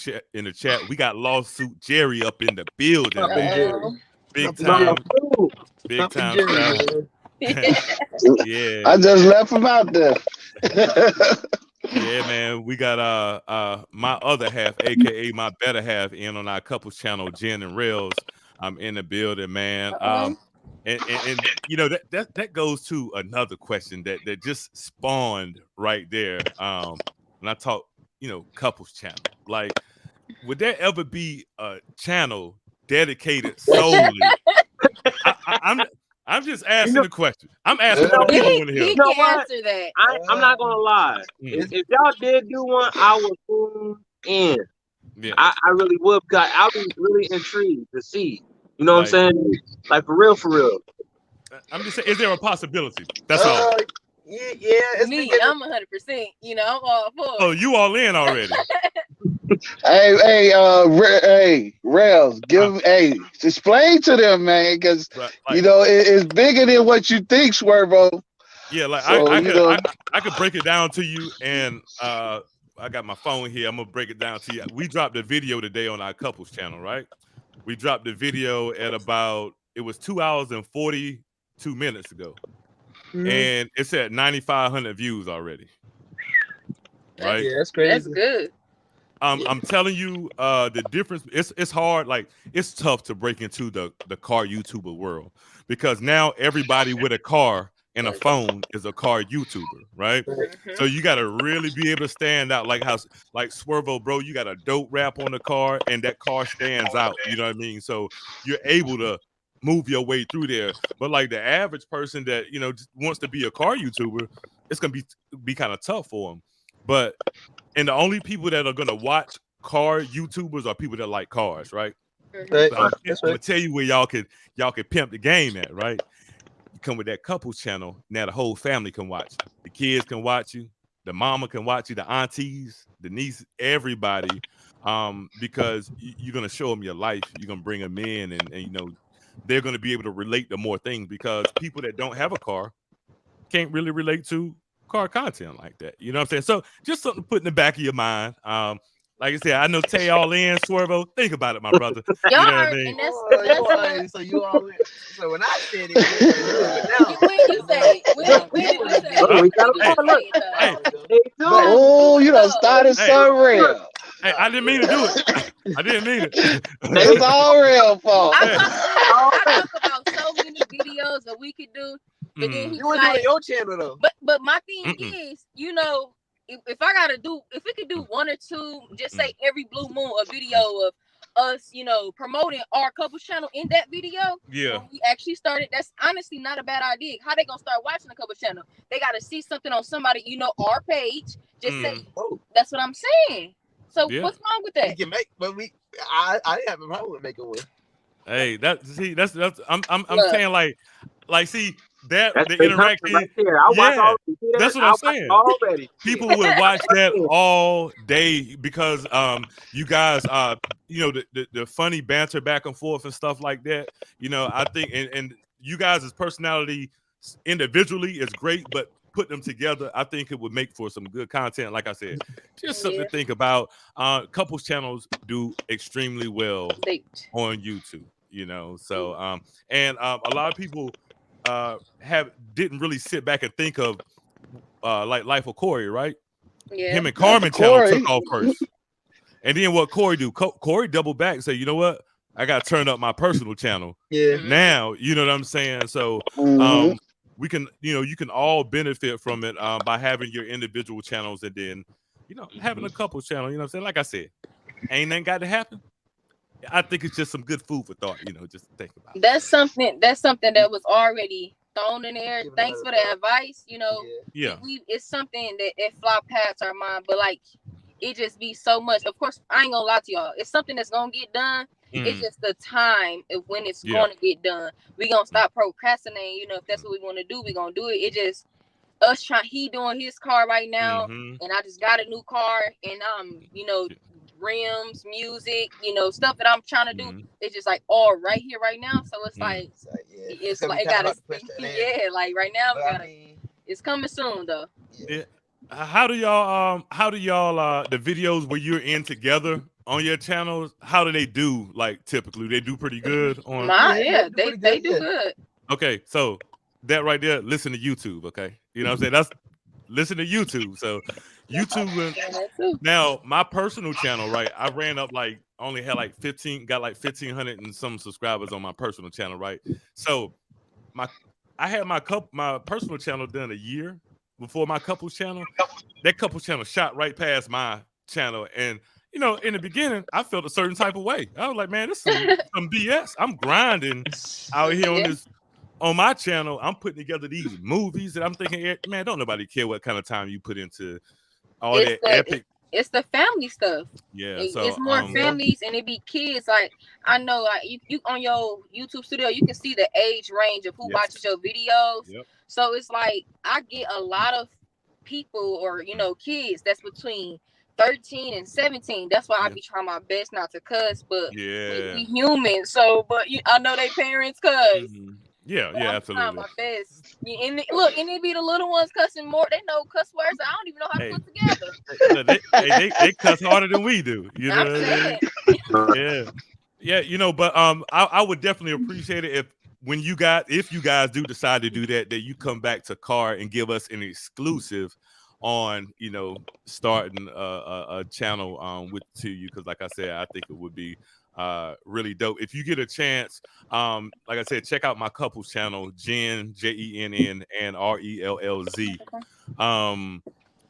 the chat. We got Lawsuit Jerry up in the building. Big time. Yeah, I just left him out there. Yeah, man, we got my other half, aka my better half, in on our couples channel, Jen and Rails. I'm in the building, man. And that goes to another question that just spawned right there. When I talk, couples channel, like, would there ever be a channel dedicated solely? I'm just asking the question. I'm asking what the people want to hear. He can answer that. I'm not gonna lie. If y'all did do one, I would tune in. Yeah. I really would. I was really intrigued to see. You know what I'm saying? Like for real. I'm just saying, is there a possibility? That's all. Yeah. It's me. I'm 100%. I'm all for it. Oh, you all in already? Hey, Rails, explain to them, man, because it's bigger than what you think, Swervo. Yeah, like so, I could break it down to you, and I got my phone here. I'm gonna break it down to you. We dropped a video today on our couples channel, right? We dropped the video at it was 2 hours and 42 minutes ago. and it's at 9,500 views already. Right? Yeah, that's crazy. That's good. I'm telling you, the difference. It's hard. Like it's tough to break into the car YouTuber world because now everybody with a car and a phone is a car YouTuber, right? So you got to really be able to stand out. Like how, like Swervo, bro, you got a dope rap on the car, and that car stands out. You know what I mean? So you're able to move your way through there. But like the average person that just wants to be a car YouTuber, it's gonna be kind of tough for them. But and the only people that are gonna watch car YouTubers are people that like cars, right? Right. I'm gonna tell you where y'all could pimp the game at, right? You come with that couples channel, now the whole family can watch. The kids can watch you, the mama can watch you, the aunties, the niece, everybody, because you're gonna show them your life. You're gonna bring them in, and they're gonna be able to relate to more things because people that don't have a car can't really relate to car content like that. You know what I'm saying? So just something to put in the back of your mind. Like I said, I know Tayyy all in, Swervo. Think about it, my brother. Y'all you know are, what I mean? and that's So you all in. So when I said it, now. when you say it, when did you say it? We got a look. Hey, Oh, you done started so real. Hey, I didn't mean to do it. I didn't mean it. It's all real, folks. I talk about so many videos that we could do, but then he's You would like, do it your channel though. But my thing is, if I gotta do, if we could do one or two, just say every blue moon, a video of us, promoting our couples channel in that video. Yeah. When we actually started, that's honestly not a bad idea. How they gonna start watching the couples channel? They gotta see something on somebody, our page. Just say, that's what I'm saying. So what's wrong with that? We can make, but I didn't have a problem with making one. Hey, that's I'm saying like see that That's the interaction right there. I watch all, that's what I'm saying. Already. People would watch that all day because you guys the funny banter back and forth and stuff like that. I think and you guys' personality individually is great, but put them together, I think it would make for some good content. Like I said, just something to think about. Couples channels do extremely well on YouTube, So and a lot of people didn't really sit back and think of like Life of Corey, right? Yeah. Him and Carmen channel took off first. And then what Corey do? Corey doubled back and say, you know what? I got to turn up my personal channel. Yeah. Now, you know what I'm saying? So we can, you can all benefit from it by having your individual channels and then, having a couple channel, you know what I'm saying? Like I said, ain't nothing got to happen. I think it's just some good food for thought, just to think about. That's something that was already thrown in there. Thanks for the advice. Yeah. It's something that it fly past our mind, but like it just be so much. Of course, I ain't gonna lie to y'all. It's something that's gonna get done. It's just the time of when it's going to get done. We gonna stop procrastinating. If that's what we want to do, we gonna do it. It just us trying. He doing his car right now, and I just got a new car, and rims, music, stuff that I'm trying to do. It's just like all right here, right now. So it's like it's like it gotta like right now. It's coming soon though. Yeah. How do y'all the videos where you're in together on your channels, how do they do? Like typically they do pretty good on they do good. Okay, so that right there, listen to YouTube, okay? You know what I'm saying? That's listen to YouTube. So YouTube now my personal channel, right? I ran up only had 1,500 and some subscribers on my personal channel, right? So I had my personal channel done a year before my couples channel. That couples channel shot right past my channel, and in the beginning, I felt a certain type of way. I was like, man, this is some BS. I'm grinding out here on my channel. I'm putting together these movies that I'm thinking, man, don't nobody care what kind of time you put into all that epic. It's the family stuff. Yeah, it's more families and it be kids. Like I know, you on your YouTube studio, you can see the age range of who watches your videos. Yep. So it's like I get a lot of people or kids that's between 13 and 17. That's why I be trying my best not to cuss, but we human. So, but I know they parents cuss. Yeah, absolutely. I'm trying my best. And it be the little ones cussing more. They know cuss words I don't even know how to put together. they cuss harder than we do. You know what I mean? Yeah. But I would definitely appreciate it if you guys do decide to do that, that you come back to Car and give us an exclusive on, starting a channel with to you, because like I said, I think it would be really dope if you get a chance. Like I said, check out my couples channel, Jen, Jenn, and Rellz.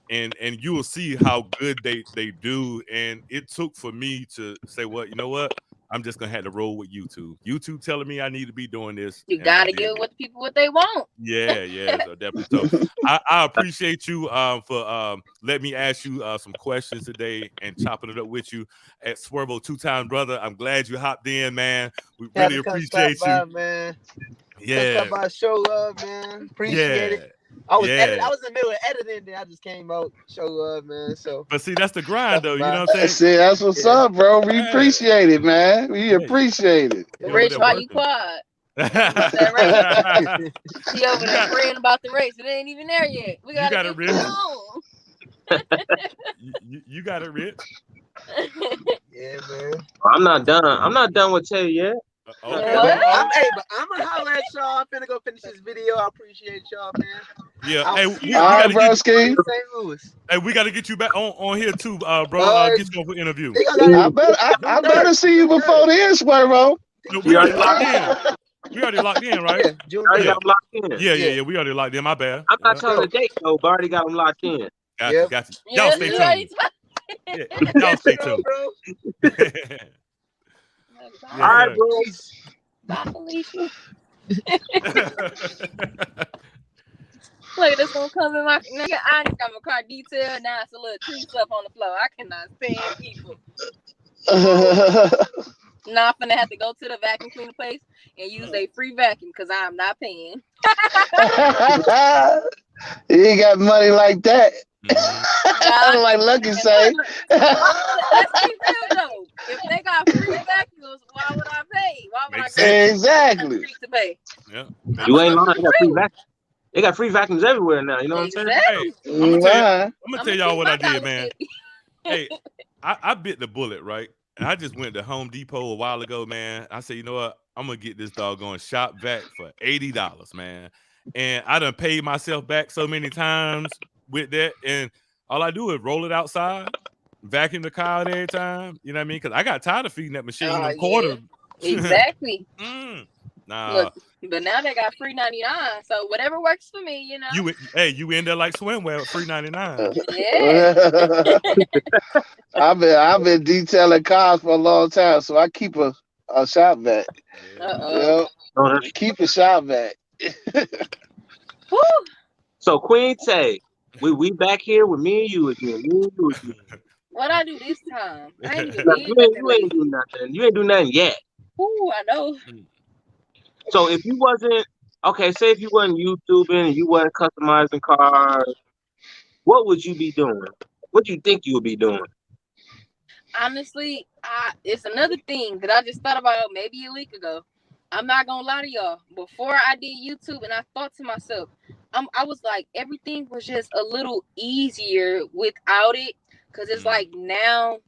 And you will see how good they do. And it took for me to say, well, you know what? I'm just gonna have to roll with YouTube. YouTube telling me I need to be doing this. You gotta give with people what they want. Yeah, so definitely. So I appreciate you for letting me ask you some questions today and chopping it up with you at Swervo 2-time brother. I'm glad you hopped in, man. We really appreciate you, man. Yeah, come by, show love, man. Appreciate it. I was in the middle of editing, then I just came out, show love, man. So, but see, that's the grind, though. You know what I'm saying? See, that's what's up, bro. We appreciate it, man. We appreciate it. Rich, why you quiet? That race. She over there praying about the race. It ain't even there yet. We got it, Rich. You got it, Rich. Yeah, man. I'm not done. I'm not done with Tayyy yet. Hey, but I'm gonna holler at y'all. I'm finna go finish this video. I appreciate y'all, man. Yeah. Hey, we gotta get you back on here too, bro. Get you over interview. I better see you before this, Swervo. No, we already locked in. We already locked in, right? Yeah, locked in. Yeah. We already locked in. My bad. I'm not telling the date though, but I already got them locked in. Got you. Y'all stay tuned. Y'all stay tuned. All right, bro. Bye, Felicia. Look at this one coming, my nigga. I ain't got my car detailed. Now it's a little tree stuff on the floor. I cannot stand people. Now I'm finna have to go to the vacuum cleaner place and use a free vacuum because I'm not paying. You ain't got money like that. Like Lucky say. Let's be real though. If they got free vacuums, why would I pay? Why would I exactly to pay? Yeah. You ain't lying. They got free vacuums everywhere now. You know what I'm saying? Hey, I'm gonna tell y'all what I did, man. Hey, I bit the bullet, right? And I just went to Home Depot a while ago, man. I said, you know what? I'm gonna get this doggone shop vac for $80, man. And I done paid myself back so many times with that. And all I do is roll it outside, vacuum the car out every time. You know what I mean? Because I got tired of feeding that machine quarter. Exactly. Nah. Look, but now they got free 99. So whatever works for me, you know. You in there like swimwear with free 99. Yeah. I've been detailing cars for a long time, so I keep a shop vac. Keep a shop vac. So Queen Tayyy, we back here with me and you again. What I do this time? I ain't you ain't do nothing. You ain't do nothing yet. Ooh, I know. So if you wasn't say if you wasn't YouTubing and you wasn't customizing cars, what would you be doing? What do you think you would be doing? Honestly, it's another thing that I just thought about maybe a week ago. I'm not gonna lie to y'all. Before I did YouTube, and I thought to myself, I was like, everything was just a little easier without it, because it's like now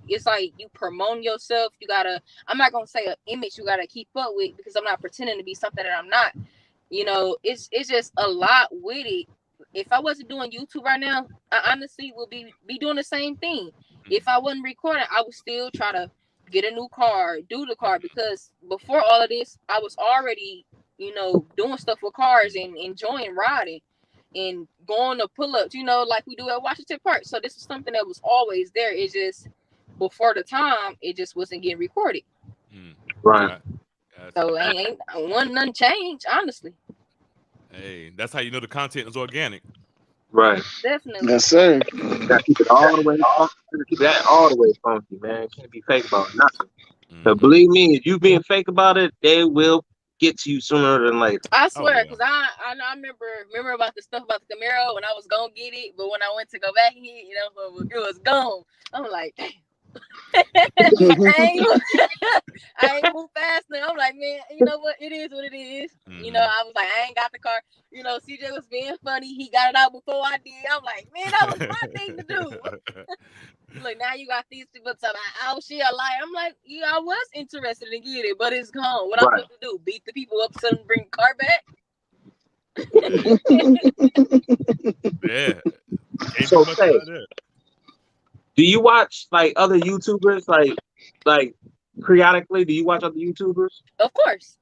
it's like you promote yourself. You gotta. I'm not gonna say an image you gotta keep up with, because I'm not pretending to be something that I'm not. You know, it's just a lot with it. If I wasn't doing YouTube right now, I honestly would be doing the same thing. If I wasn't recording, I would still try to get a new car, do the car, because before all of this, I was already, doing stuff with cars and enjoying riding and going to pull-ups, like we do at Washington Park. So this is something that was always there. It's just before the time, it just wasn't getting recorded. Right. So ain't nothing changed, honestly. Hey, that's how you know the content is organic. Right. Definitely. Yes, sir. You gotta keep it all the way funky. Keep that all the way funky, man. Can't be fake about nothing. So believe me, if you being fake about it, they will get to you sooner than later. I swear, because I remember about the stuff about the Camaro when I was gonna get it, but when I went to go back and it was gone. I'm like, damn. I ain't move fast enough. I'm like, man, you know what? It is what it is. You know, I was like, I ain't got the car. You know, CJ was being funny. He got it out before I did. I'm like, man, that was my thing to do. Look, now you got these people talking about, oh, she a liar. I'm like, yeah, I was interested in getting it, but it's gone. What I'm supposed to do? Beat the people up so they bring the car back? Yeah. So, do you watch like other YouTubers, like periodically? Do you watch other YouTubers? Of course.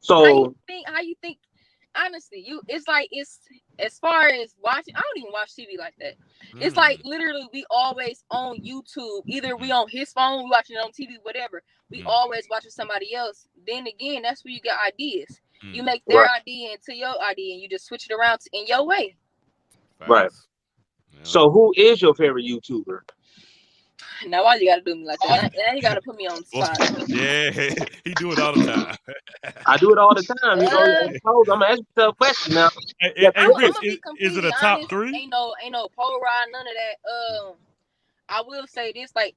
So how you think? Honestly, it's as far as watching. I don't even watch TV like that. It's like literally we always on YouTube. Either we on his phone, we watching it on TV, whatever. We always watching somebody else. Then again, that's where you get ideas. You make their idea into your idea, and you just switch it around in your way. Right. Yeah. So, who is your favorite YouTuber? Now, why you gotta do me like that? Now you gotta put me on the spot. Yeah, he do it all the time. I do it all the time. You know, I'm gonna ask you a question now. Hey, Rich, is it a top honest, 3? Ain't no pole ride, none of that. I will say this, like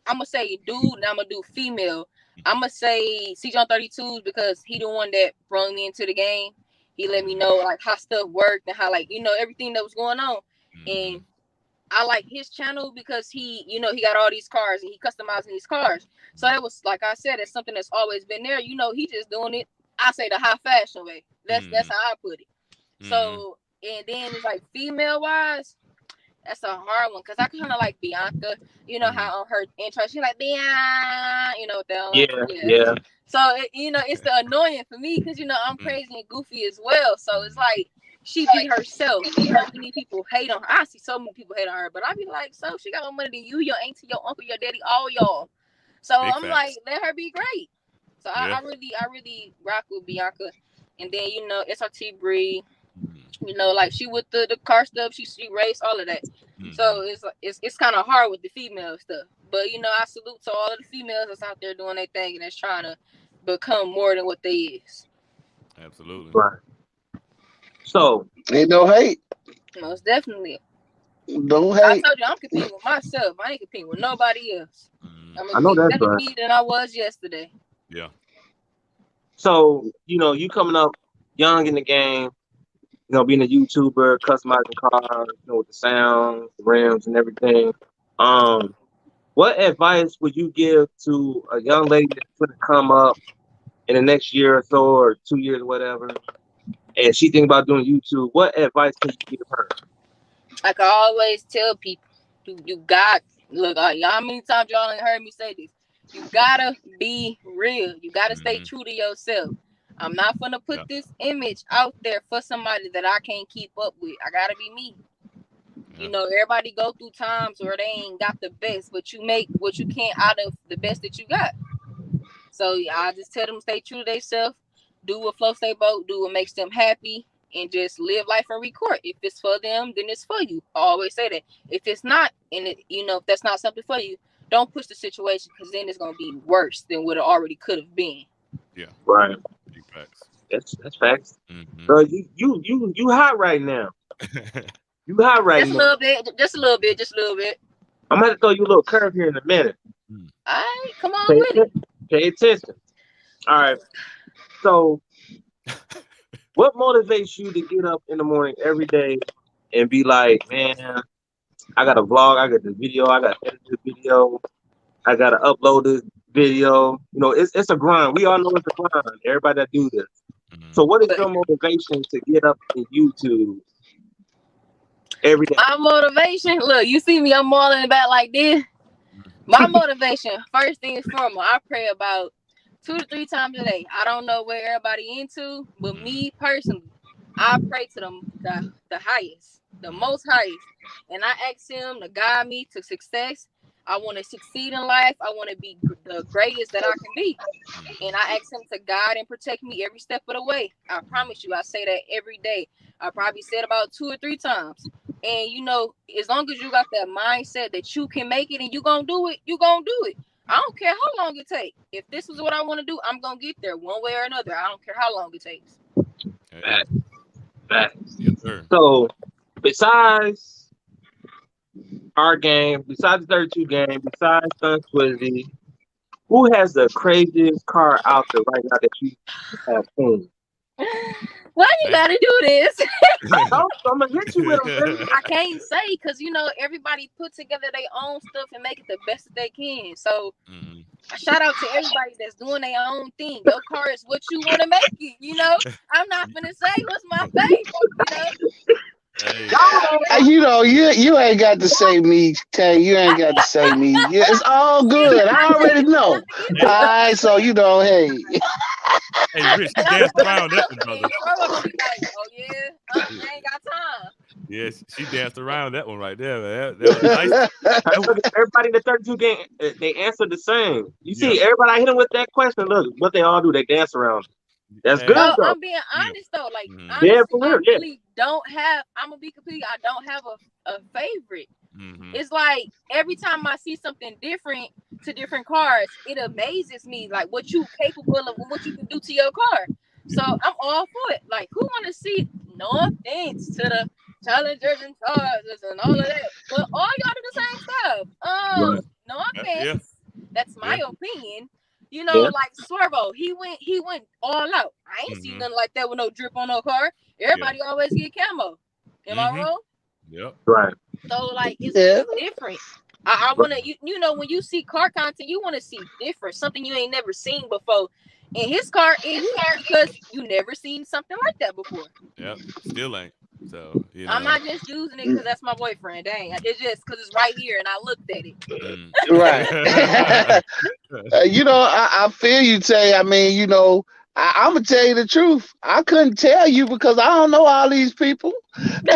I'm gonna say dude, and I'm gonna do female. I'm gonna say CJ32 because he the one that brought me into the game. He let me know like how stuff worked and how everything that was going on. And I like his channel because he got all these cars and he customizing these cars. So it was like I said, it's something that's always been there. He just doing it. I say the high fashion way. That's how I put it. So and then it's like female wise. That's a hard one because I kind of like Bianca. You know how on her intro she's like Bianca. Yeah. So it's the annoying for me because I'm crazy and goofy as well. So it's like she be herself. So many people hate on her. I see so many people hate on her, but I be like, so she got more money than you, your auntie, your uncle, your daddy, all y'all. So I'm like, let her be great. So I really rock with Bianca, and then SRT Bree. Like she with the car stuff, she race all of that. So it's kind of hard with the female stuff. But I salute to all of the females that's out there doing their thing and that's trying to become more than what they is. Absolutely. Right. So ain't no hate. Most definitely. No hate. I told you I'm competing with myself. I ain't competing with nobody else. I know that's better me than I was yesterday. Yeah. So you coming up young in the game. Being a YouTuber, customizing cars, with the sound, the rims, and everything. What advice would you give to a young lady that's going to come up in the next year or so, or 2 years, whatever, and she think about doing YouTube? What advice can you give her? Like I always tell people, you got look. How many times y'all ain't heard me say this? You gotta be real. You gotta stay true to yourself. I'm not gonna put this image out there for somebody that I can't keep up with. I gotta be me. Yeah. Everybody go through times where they ain't got the best, but you make what you can out of the best that you got. So I just tell them stay true to themselves. Do what floats their boat. Do what makes them happy, and just live life and record. If it's for them, then it's for you. I always say that. If it's not, and if that's not something for you, don't push the situation because then it's gonna be worse than what it already could have been. Yeah. Right. Facts. That's facts. Bro, you hot right now. You hot right now. Just a little bit. I'm gonna throw you a little curve here in a minute. All right, come on with it. Pay attention. All right. So, what motivates you to get up in the morning every day and be like, man, I got a vlog, I got the video, I got to edit the video, I got to upload this video. It's a grind. We all know it's a grind. Everybody that do this. So what is your motivation to get up in YouTube every day? My motivation, look, you see me, I'm all in the back like this. My motivation, first thing is formal. I pray about 2 to 3 times a day. I don't know where everybody into, but me personally, I pray to the highest, the most highest. And I ask him to guide me to success. I want to succeed in life. I want to be the greatest that I can be. And I ask him to guide and protect me every step of the way. I promise you, I say that every day. I probably said about 2 or 3 times. And as long as you got that mindset that you can make it and you gonna do it, you gonna do it. I don't care how long it takes. If this is what I want to do, I'm gonna get there one way or another. I don't care how long it takes. Facts. Yes, sir. So, besides our game, besides the 32 game, besides Sun Swizzy, who has the craziest car out there right now that you have seen? Why you gotta do this? I'm gonna hit you with them. I can't say because everybody put together their own stuff and make it the best that they can. So shout out to everybody that's doing their own thing. Your car is what you want to make it. I'm not gonna say what's my favorite. You ain't got to say me, Tay. You ain't got to say me. Yeah, it's all good. I already know. All right, so hey. Hey, Rich, she danced around that one, brother. Oh yeah, I ain't got time. Yes, she danced around that one right there, man. That was nice. Everybody in the 32 game, they answered the same. You see, everybody I hit them with that question. Look, what they all do, they dance around. That's good. No, though. I'm being honest though. Like, honestly, I really don't have. I'm gonna be completely. I don't have a favorite. It's like every time I see something different to different cars, it amazes me. Like what you capable of, and what you can do to your car. So I'm all for it. Like, who want to see? No offense to the Challengers and Chargers and all of that, but all y'all do the same stuff. No offense. That's my opinion. Like Swervo, he went all out. I ain't seen nothing like that with no drip on no car. Everybody always get camo. Am I wrong? Yep. Right. So like it's different. I wanna when you see car content, you wanna see different, something you ain't never seen before. In his car, because you never seen something like that before. Yep, still ain't. So I'm not just using it because that's my boyfriend. Dang, it's just because it's right here and I looked at it. Right. I feel you, Tay. I mean, I'm gonna tell you the truth. I couldn't tell you because I don't know all these people. and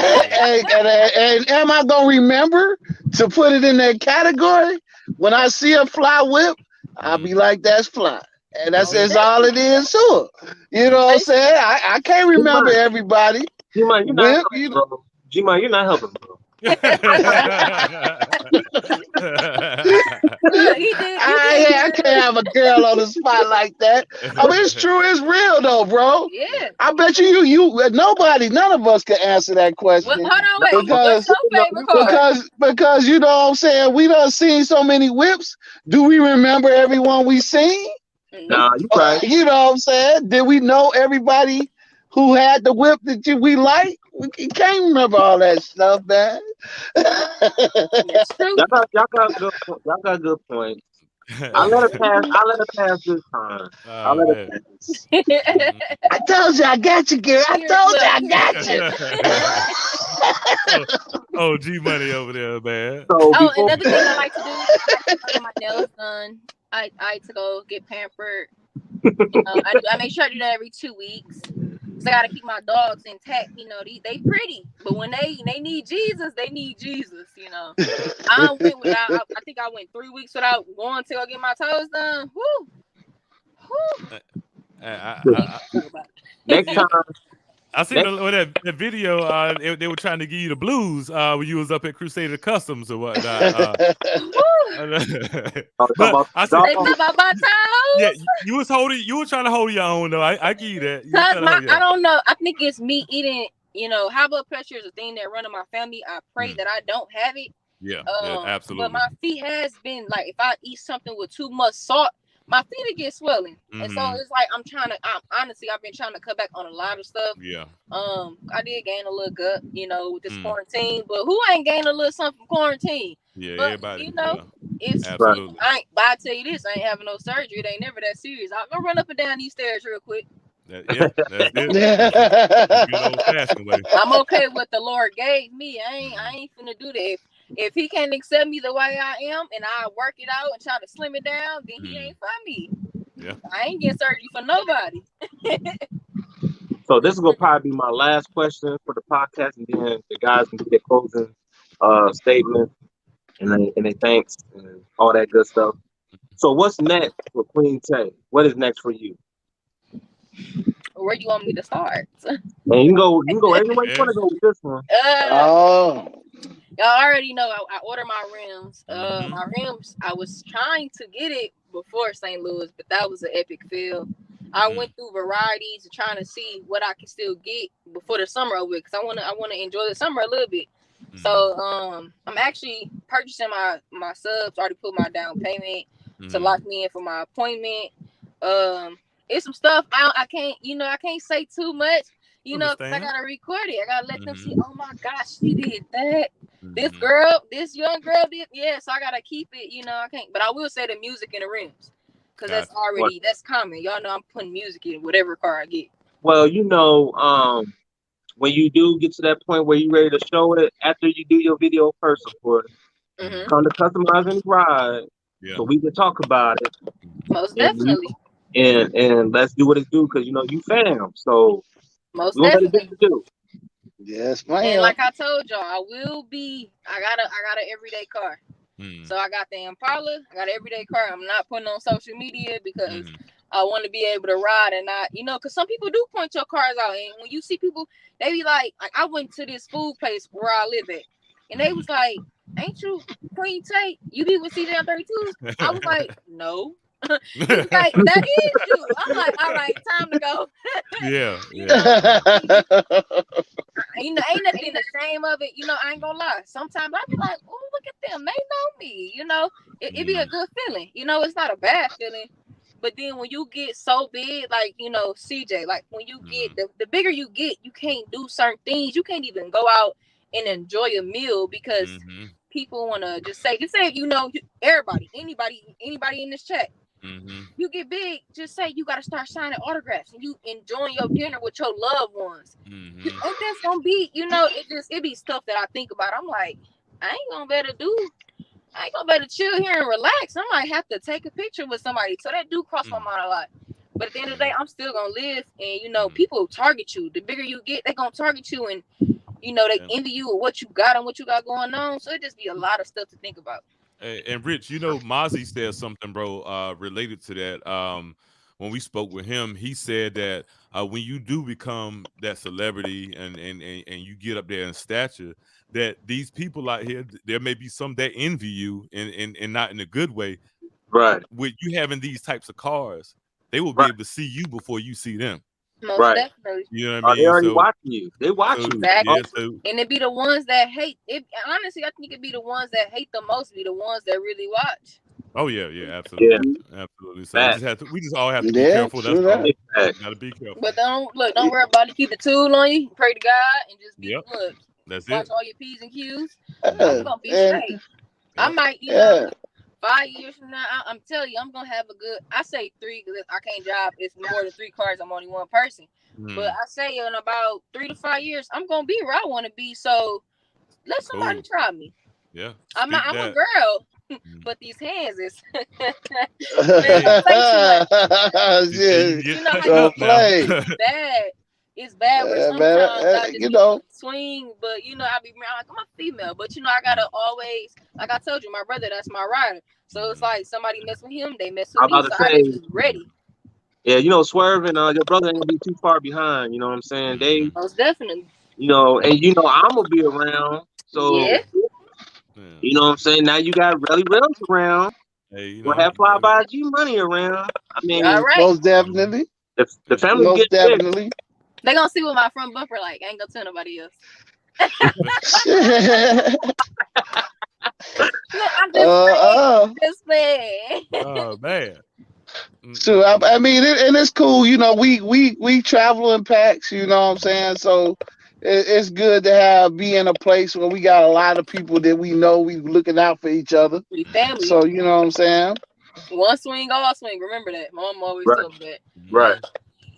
am I gonna remember to put it in that category? When I see a fly whip, I'll be like, "That's fly." And that's all it is to it. You know what I'm saying? I can't remember everybody. G-Man, you're not helping, bro. G-Man, you're not helping, bro. I can't have a girl on the spot like that. I mean, it's true, it's real though, bro. Yeah. I bet none of us can answer that question. Well, hold on, wait. What's your favorite car? Because you know what I'm saying, we done seen so many whips. Do we remember everyone we seen? Nah, you right. You know what I'm saying? Did we know everybody who had the whip that we like? We can't remember all that stuff, man. That's true. Y'all got good points. I let her pass this time. I let her pass. I told you I got you, girl. I told you I got you. G Money over there, man. So another thing I like to do, I like to get my nails done. I to go get pampered. I make sure I do that every 2 weeks. Cause I gotta keep my dogs intact. They pretty, but when they need Jesus, they need Jesus. I went without. I think I went 3 weeks without going to go get my toes done. Woo. Next time. I seen that video. They were trying to give you the blues when you was up at Crusader Customs or whatnot. But I said, you were trying to hold your own though. I give you that. I don't know. I think it's me eating. High blood pressure is a thing that run in my family. I pray that I don't have it. Yeah, absolutely. But my feet has been like, if I eat something with too much salt, my feet get swelling. And so it's like I've been trying to cut back on a lot of stuff. Yeah. I did gain a little gut, with this quarantine, but who ain't gained a little something from quarantine? Yeah, but, everybody. It's absolutely. But I tell you this, I ain't having no surgery. It ain't never that serious. I'm gonna run up and down these stairs real quick. That's it. Good old-fashioned way. I'm okay with what the Lord gave me. I ain't finna do that. If he can't accept me the way I am and I work it out and try to slim it down, then he ain't for me. Yeah. I ain't getting surgery for nobody. So this is gonna probably be my last question for the podcast, and then the guys can get their closing statement and they thanks and all that good stuff. So what's next for Queen Tay? What is next for you? Where you want me to start? Man, you can go anywhere you want to go with this one. Y'all already know I ordered my rims. My rims, I was trying to get it before St. Louis, but that was an epic fail. I went through varieties and trying to see what I can still get before the summer over, because I wanna enjoy the summer a little bit. So I'm actually purchasing my subs. Already put my down payment to lock me in for my appointment. It's some stuff I can't I can't say too much. Cause I gotta record it. I gotta let them see. Oh my gosh, she did that. This young girl did. Yeah, so I gotta keep it. I can't. But I will say the music in the rims, cause that's common. Y'all know I'm putting music in whatever car I get. Well, when you do get to that point where you're ready to show it, after you do your video first, of course, come to customizing the ride, so we can talk about it. Most definitely. And let's do what it do, because you fam. So most definitely. Do. Yes, man. And like I told y'all, I got an everyday car. So I got the Impala, I got an everyday car. I'm not putting on social media because I want to be able to ride and not, because some people do point your cars out. And when you see people, they be like I went to this food place where I live at, and they was like, "Ain't you Queen Tayyy? You be with CJ on 32s?" I was like, "No." He was like, "That is you." I'm like, "All right, time to go." Ain't nothing ashamed of it. I ain't gonna lie. Sometimes I be like, "Oh, look at them. They know me." It be a good feeling. It's not a bad feeling. But then when you get so big, like, CJ, like when you get the bigger you get, you can't do certain things. You can't even go out and enjoy a meal because people want to just say, everybody, anybody in this chat. You get big, just say you got to start signing autographs and you enjoying your dinner with your loved ones. Ain't that's gonna be, it be stuff that I think about. I'm like, I ain't gonna better chill here and relax. I might have to take a picture with somebody. So that do cross my mind a lot. But at the end of the day, I'm still gonna live, and people target you. The bigger you get, they gonna target you, and they envy you with what you got and what you got going on. So it just be a lot of stuff to think about. And Rich, Mozzie said something, bro, related to that. When we spoke with him, he said that when you do become that celebrity and you get up there in stature, that these people out here, there may be some that envy you and not in a good way. Right. With you having these types of cars, they will be able to see you before you see them. Most definitely. You know what I mean? They already watching you. They watching you. Exactly. And it be the ones that hate it. Honestly, I think it be the ones that hate the most be the ones that really watch. Oh yeah, absolutely, absolutely. So we just all have to be careful. That's all. Gotta be careful. But don't worry about it. Keep the tool on you. Pray to God and just be look. That's watch all your P's and Q's. I'm gonna be straight. I might, 5 years from now, I'm telling you, I'm gonna have a good. I say 3 because I can't drive. It's more than 3 cars. I'm only one person. But I say in about 3 to 5 years, I'm gonna be where I want to be. So let somebody try me. Yeah, I'm a girl. But these hands is don't play. It's bad where sometimes I just swing, but I be like, I'm a female, but I gotta always, like I told you, my brother, that's my rider. So it's like somebody mess with him, they mess with me. So I just be ready. Yeah, Swerve and your brother ain't gonna be too far behind. You know what I'm saying? They most definitely. And I'm gonna be around. So you know what I'm saying? Now you got Relly Reynolds around. Hey, we'll have Fly by G Money around. I mean, most definitely. The family most definitely. They gonna see what my front bumper like. I ain't gonna tell nobody else. I'm just playing. Oh man. So I mean, and it's cool. We travel in packs. You know what I'm saying? So it's good to be in a place where we got a lot of people that we know we looking out for each other. We family. So you know what I'm saying? One swing, all swing. Remember that. My mom always told me that. Right.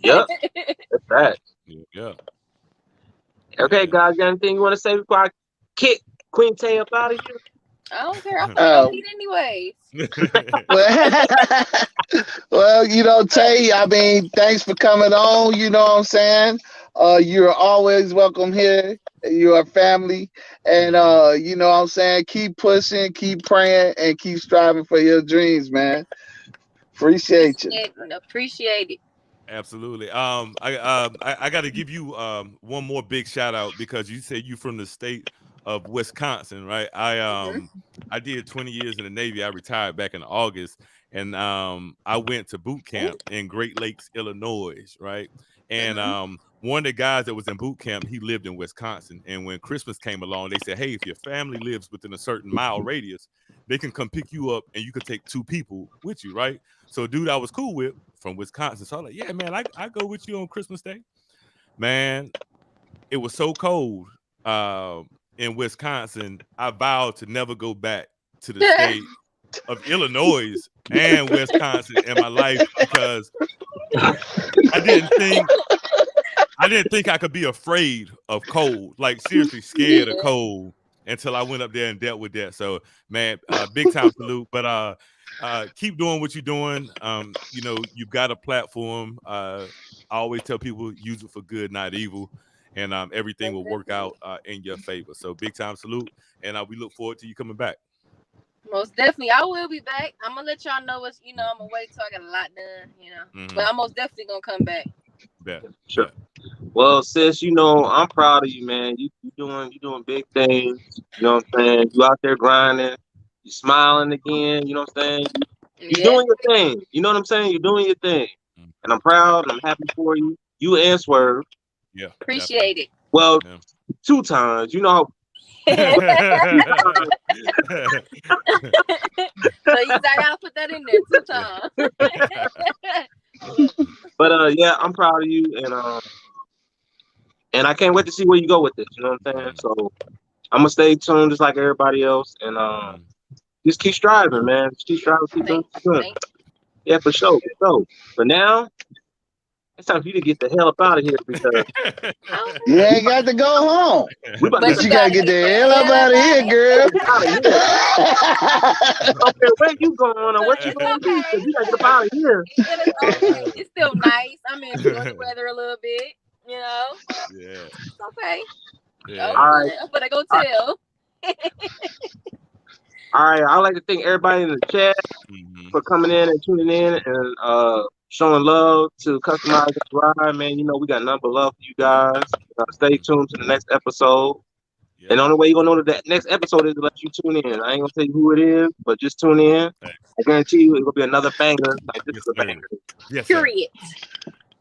Yep. That's that. Yeah. Okay, guys, got anything you want to say before I kick Queen Tayyy up out of here? I don't care. I'm gonna eat anyways. Well, Tayyy, I mean, thanks for coming on. You know what I'm saying? You're always welcome here. You're a family. And, you know what I'm saying? Keep pushing, keep praying, and keep striving for your dreams, man. Appreciate you. Appreciate it. Absolutely. I got to give you one more big shout out because you said you from the state of Wisconsin, right? I did 20 years in the Navy. I retired back in August, and I went to boot camp in Great Lakes, Illinois, right? And one of the guys that was in boot camp, he lived in Wisconsin. And when Christmas came along, they said, hey, if your family lives within a certain mile radius, they can come pick you up and you could take 2 people with you, right? So a dude I was cool with from Wisconsin. So I was like, yeah, man, I go with you on Christmas Day. Man, it was so cold in Wisconsin, I vowed to never go back to the state of Illinois and Wisconsin in my life because I didn't think I could be afraid of cold, like seriously scared of cold until I went up there and dealt with that. So, man, big time salute. But keep doing what you're doing. You know, you've got a platform. I always tell people use it for good, not evil, and everything will work out in your favor. So, big time salute, and we look forward to you coming back. Most definitely, I will be back. I'm gonna let y'all know what's. I'm gonna wait till I get a lot done. But I'm most definitely gonna come back. Yeah, sure. Well, sis, I'm proud of you, man. You doing big things. You know what I'm saying? You out there grinding. You smiling again. You know what I'm saying? You doing your thing. You know what I'm saying? You're doing your thing, and I'm proud. And I'm happy for you. You and Swerve. Yeah, appreciate it. Well, 2 times. So I gotta put that in there 2 times. But yeah, I'm proud of you, and I can't wait to see where you go with this. You know what I'm saying? So I'm gonna stay tuned, just like everybody else, and just keep striving, man. Just keep striving, keep doing good. Yeah, for sure. But now it's time for you to get the hell up out of here because you ain't got to go home. But you gotta get the hell up out of here, girl. Okay, where you going or what you gonna do? Because you gotta get up out of here. It's still nice. I'm enjoying the weather a little bit. Yeah. It's okay. Yeah. All right. I'm gonna go tell. All right. I'd like to thank everybody in the chat for coming in and tuning in and showing love to Customize That Ride, man. We got nothing but love for you guys. Stay tuned to the next episode. Yep. And the only way you're gonna know that next episode is to let you tune in. I ain't gonna tell you who it is, but just tune in. Thanks. I guarantee you it's gonna be another banger. Like this is a banger. Yes, period.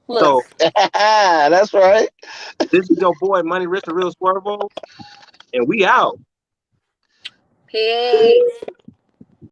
So that's right. This is your boy Money Rich the Real Swervo, and we out. Peace.